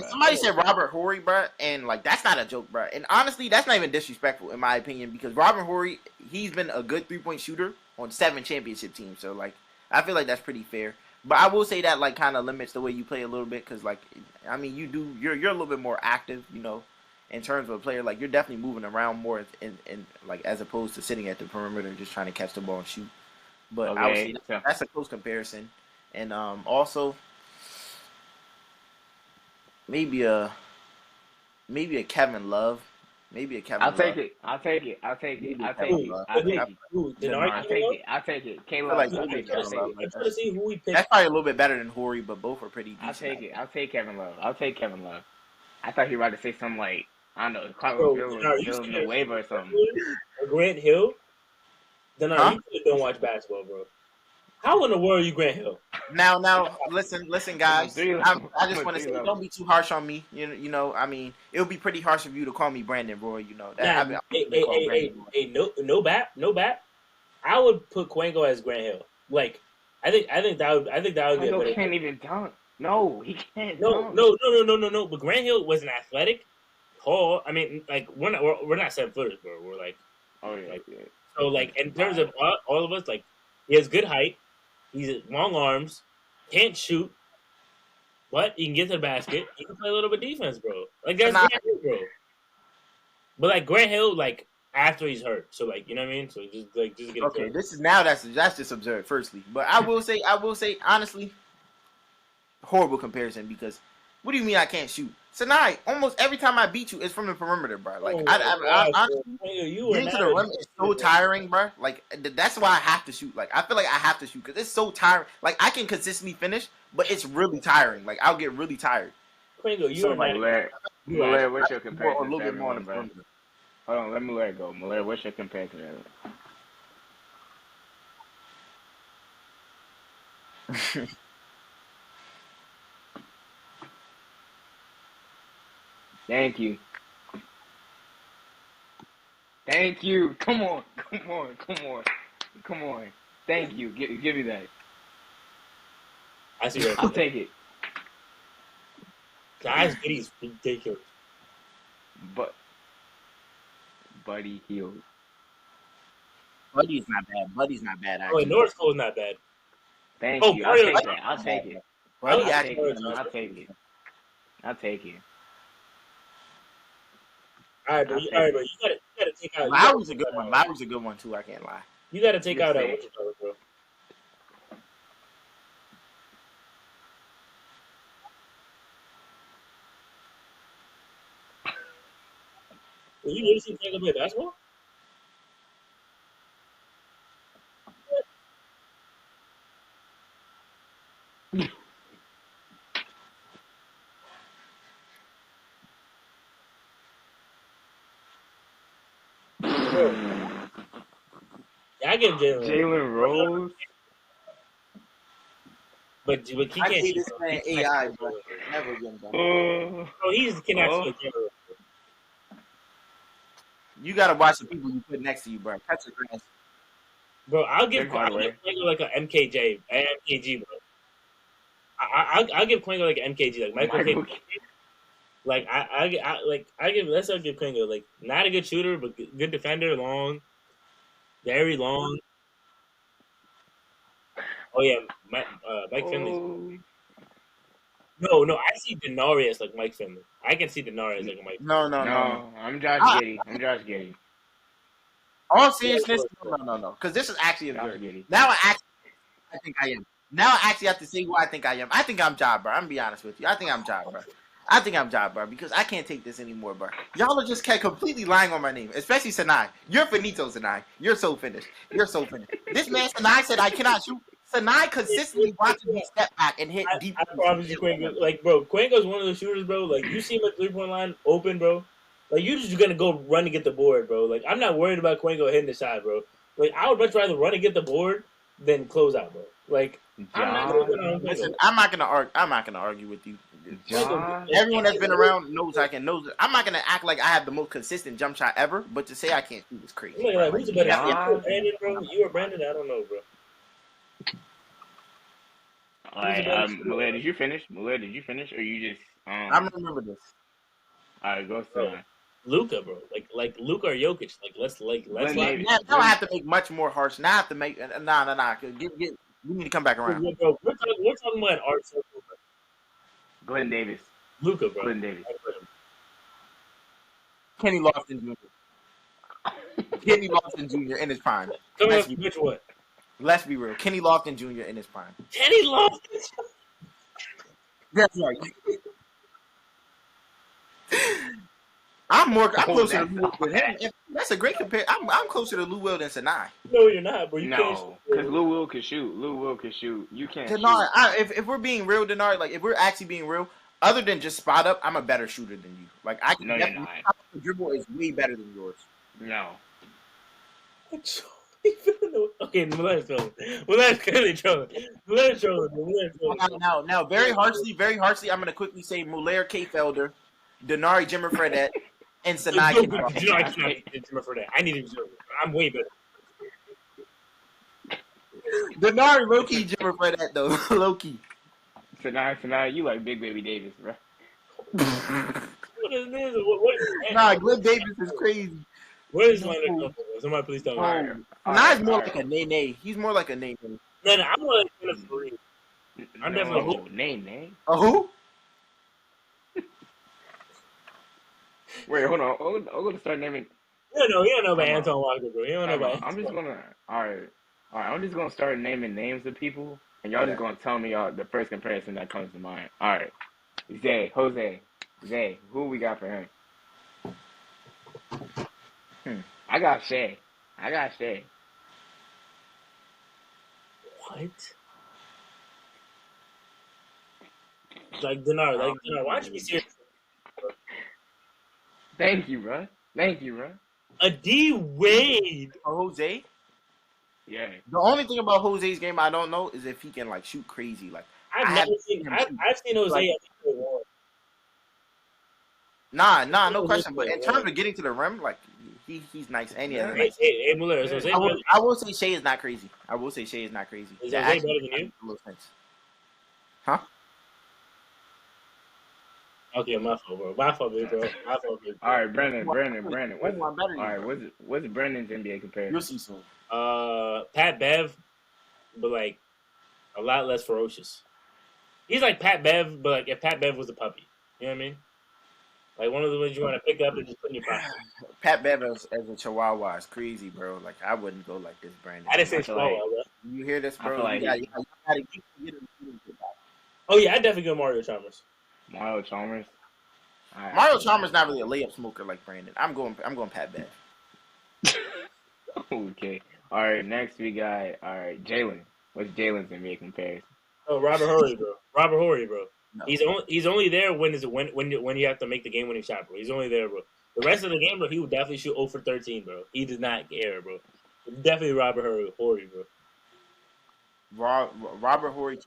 Somebody said Robert Horry, bro, and like that's not a joke, bro. And honestly, that's not even disrespectful in my opinion because Robert Horry, he's been a good 3-point shooter on 7 championship teams. So like, I feel like that's pretty fair. But I will say that like kind of limits the way you play a little bit because like, I mean, you're a little bit more active, you know, in terms of a player. Like you're definitely moving around more in like as opposed to sitting at the perimeter just trying to catch the ball and shoot. But I would say that's a close comparison. And also. Maybe a Kevin Love. I'll take it. I'll take it. Caleb. I'm trying to see who we picked. That's probably a little bit better than Horry, but both are pretty decent. I'll take Kevin Love. I thought he was about to say something like, I don't know, Carlos Hill in the waiver or something. Grant Hill? Then you don't watch basketball, bro. How in the world are you Grant Hill? Now, listen, guys. I just want to say, don't be too harsh on me. You know, I mean, it would be pretty harsh of you to call me Brandon Roy. You know, no bat. I would put Quengo as Grant Hill. Like, I think that would be a better. Can't even dunk. No, he can't. No. But Grant Hill was an athletic, tall. I mean, like we're not 7-footers, bro. We're like, so like in terms of all of us, like he has good height. He's long arms, can't shoot, but he can get to the basket. He can play a little bit defense, bro. Like that's Grant Hill, bro. But like Grant Hill, like after he's hurt, so like you know what I mean. So just get okay. This is now that's just absurd. Firstly, but I will say honestly, horrible comparison because what do you mean I can't shoot? Tonight, almost every time I beat you, it's from the perimeter, bro. Like, honestly, getting to the rim is so tiring, bro. Like, that's why I have to shoot. Like, I feel like I have to shoot because it's so tiring. Like, I can consistently finish, but it's really tiring. Like I'll get really tired. Quingo, you So are like, not. You are. Muller, what's your more or a comparison little to bit more on everyone, the bro? perimeter. Hold on, let Muller go. Muller, what's your comparison to everyone? Thank you. Thank you. Come on. Come on. Come on. Come on. Thank you. Give me that. I see where I'll take it. Josh Giddey's ridiculous. But Buddy Hield. Buddy's not bad. Buddy's not bad Oh, wait, actually. North Cole's not bad. Thank Oh, you. I'll Mario. take that. I'll take it. Buddy I'll actually. take it. I'll take it. I'll take it. All right, bro. I'll take All right, bro. it. You gotta take out. Lowry's a good one. Lowry's a good one too. I can't lie. You gotta take Just out say what it. you call it, bro. Well, you really see Quingo play basketball? Bro, yeah, I give Jalen Rose. Jalen Rose. But he I can't gave shoot, this bro. man He can't AI, shoot, but never again, bro. Oh. bro, he cannot Oh. shoot Jalen Rose. You gotta watch the people you put next to you, bro. Catch the grass. Bro, I'll give Tim Hardaway. Quingo like a MKG, bro. I'll give Quingo like an MKG, like Michael K. Like I give let's not give Quingo like not a good shooter, but good defender, long, very long. Oh yeah, Mike Finley's. Oh. No, I see Denari as like Mike Finley. I can see Denari as like a Mike. No. No, I'm Josh I, Giddey. I'm Josh Giddey. all seriousness, no. Because this is actually Josh absurd. Giddey. Now I think I am. Now I actually have to say who I think I am. I think I'm Job, bro. I'm gonna be honest with you. I think I'm Job, bro. I think I'm Job, bro, because I can't take this anymore, bro. Y'all are just completely lying on my name, especially Sanai. You're finito, Sanai. You're so finished. You're so finished. This man Sanai said I cannot shoot. Sanai consistently watches me step back and hit deep. I promise you, Quingo. Like, bro, Quingo's one of those shooters, bro. Like, you see him at 3-point line open, bro. Like, you're just gonna go run to get the board, bro. Like, I'm not worried about Quingo hitting the shot, bro. Like, I would much rather run and get the board than close out, bro. Like, I'm not gonna go on Listen, Quingo. I'm not gonna argue with you. John. Everyone that's been around knows I can. I'm not gonna act like I have the most consistent jump shot ever, but to say I can't shoot is crazy. Like, Bro. who's the better John. shooter? Brandon, bro? You or Brandon? I don't know, bro. All right, Muller, did you finish? Muller, did you finish, or you just I remember this. All right, go Bro, Sinai. Luka, bro. Like Luka or Jokic. Let's Glenn lock. Davis. Now I have to make much more harsh. Now I have to make nah. We need to come back around. Bro, we're talking about art circle, bro. Glenn Davis. Luka, bro. Glenn Davis. Kenny Lofton Jr. Kenny Lofton Jr. in his prime. Coming up, which one? Let's be real. Kenny Lofton Jr. in his prime. Kenny Lofton. That's right. I'm closer to Lou Will than him. That's a great compare. I'm closer to Lou Will than Sanai. No, you're not, bro. You can't No, because Lou Will could shoot. Lou Will could shoot. You can't Denard, shoot. if we're being real, Denard, like if we're actually being real, other than just spot up, I'm a better shooter than you. Like I can No, you're definitely not. my dribble is way better than yours. No. Okay, Muller's trolling. Muller's clearly trolling. Muller's trolling. Now, very harshly, I'm gonna quickly say Muller, K. Felder, Denari, Jimmer Fredette, and Sanai. For that. I need to observe. I'm way better. Denari, low key, Jimmer Fredette though, low key. Sanai, you like Big Baby Davis, bro. What is this? What is that? Nah, Glenn Davis is crazy. Where is Leonard come from? Somebody please tell me. Sanai's more like a Nene. He's more like a Nene. No, I'm more like a three. I'm definitely name. A who? Wait, hold on. I'm gonna start naming. You don't know about Anton Walker, bro. You don't know about. I'm just gonna. All right. I'm just gonna start naming names of people, and y'all just gonna tell me the first comparison that comes to mind. All right. Jose. Who we got for him? I got Shea. What? Like Denard, why don't you be serious? Thank you, bro. A D Wade. Jose. Yeah. The only thing about Jose's game I don't know is if he can like shoot crazy. Like I've I never haven't seen. seen him shoot. I've seen Jose. Like, I think he was no question. But in terms of getting to the rim, like he's nice and he has a nice. Hey, Muller, is Jose better? I will say Shea is not crazy. Is Jose better than you? Huh? Okay, my fault, bro. My fault, big bro. All right, Brandon. What's All right, what's Brandon's NBA comparison? You'll see soon. Pat Bev, but like a lot less ferocious. He's like Pat Bev, but like if Pat Bev was a puppy, you know what I mean? Like one of the ones you want to pick up and just put in your pocket. Pat Bev as a Chihuahua is crazy, bro. Like I wouldn't go like this, Brandon. I didn't say Chihuahua, bro. You hear this, bro? Like oh yeah, I definitely go Mario Chalmers. Mario Chalmers. Right. Mario Chalmers not really a layup smoker like Brandon. I'm going Pat Bev. Okay. All right. Next we got Jalen. What's Jalen's NBA comparison? Oh, Robert Horry, bro. No. He's only there when you have to make the game winning shot, bro. He's only there, bro. The rest of the game, bro, he will definitely shoot 0 for 13, bro. He does not care, bro. Definitely Robert Horry, bro. Robert Horry,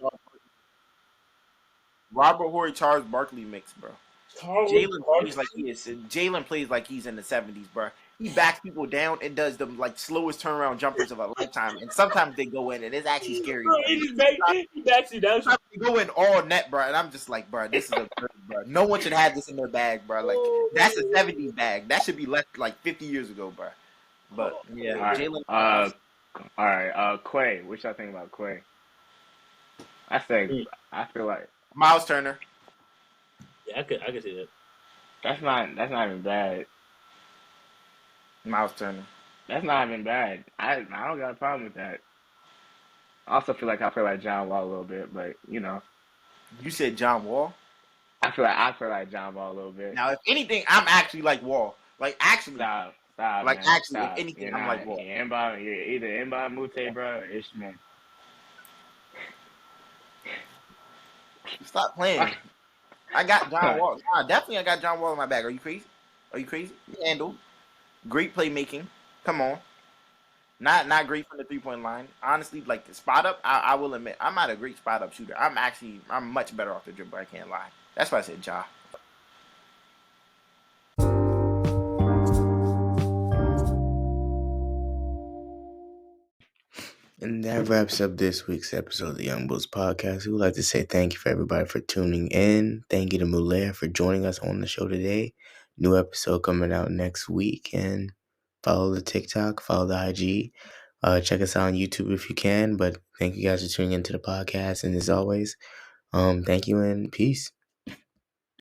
Charles Barkley mix, bro. Jalen plays like he's in the 70s, bro. He backs people down and does the like slowest turnaround jumpers of a lifetime, and sometimes they go in, and it's actually scary. Bro, he backs you down. They go in all net, bro, and I'm just like, bro, this is absurd, bro. No one should have this in their bag, bro. Like that's a 70s bag. That should be left like 50 years ago, bro. But yeah, Jalen. All right, Quay. What y'all think about Quay? I feel like Miles Turner. Yeah, I could see that. That's not even bad. Miles Turner. That's not even bad. I don't got a problem with that. I also feel like John Wall a little bit, but you know. You said John Wall? I feel like John Wall a little bit. Now, if anything, I'm actually like Wall. Like actually, stop. Like Man, actually, stop. if anything, I'm like Wall. You're either Mba Mute, bro, or Ishman. Stop playing. I got John Wall. Definitely, I got John Wall in my bag. Are you crazy? Handle. Great playmaking. Come on. Not great from the 3-point line. Honestly, like the spot up, I will admit, I'm not a great spot up shooter. I'm much better off the dribble. I can't lie. That's why I said Ja. And that wraps up this week's episode of the Young Bulls Podcast. We would like to say thank you for everybody for tuning in. Thank you to Muller for joining us on the show today. New episode coming out next week. And follow the TikTok, follow the IG. Check us out on YouTube if you can. But thank you guys for tuning into the podcast. And as always, thank you and peace.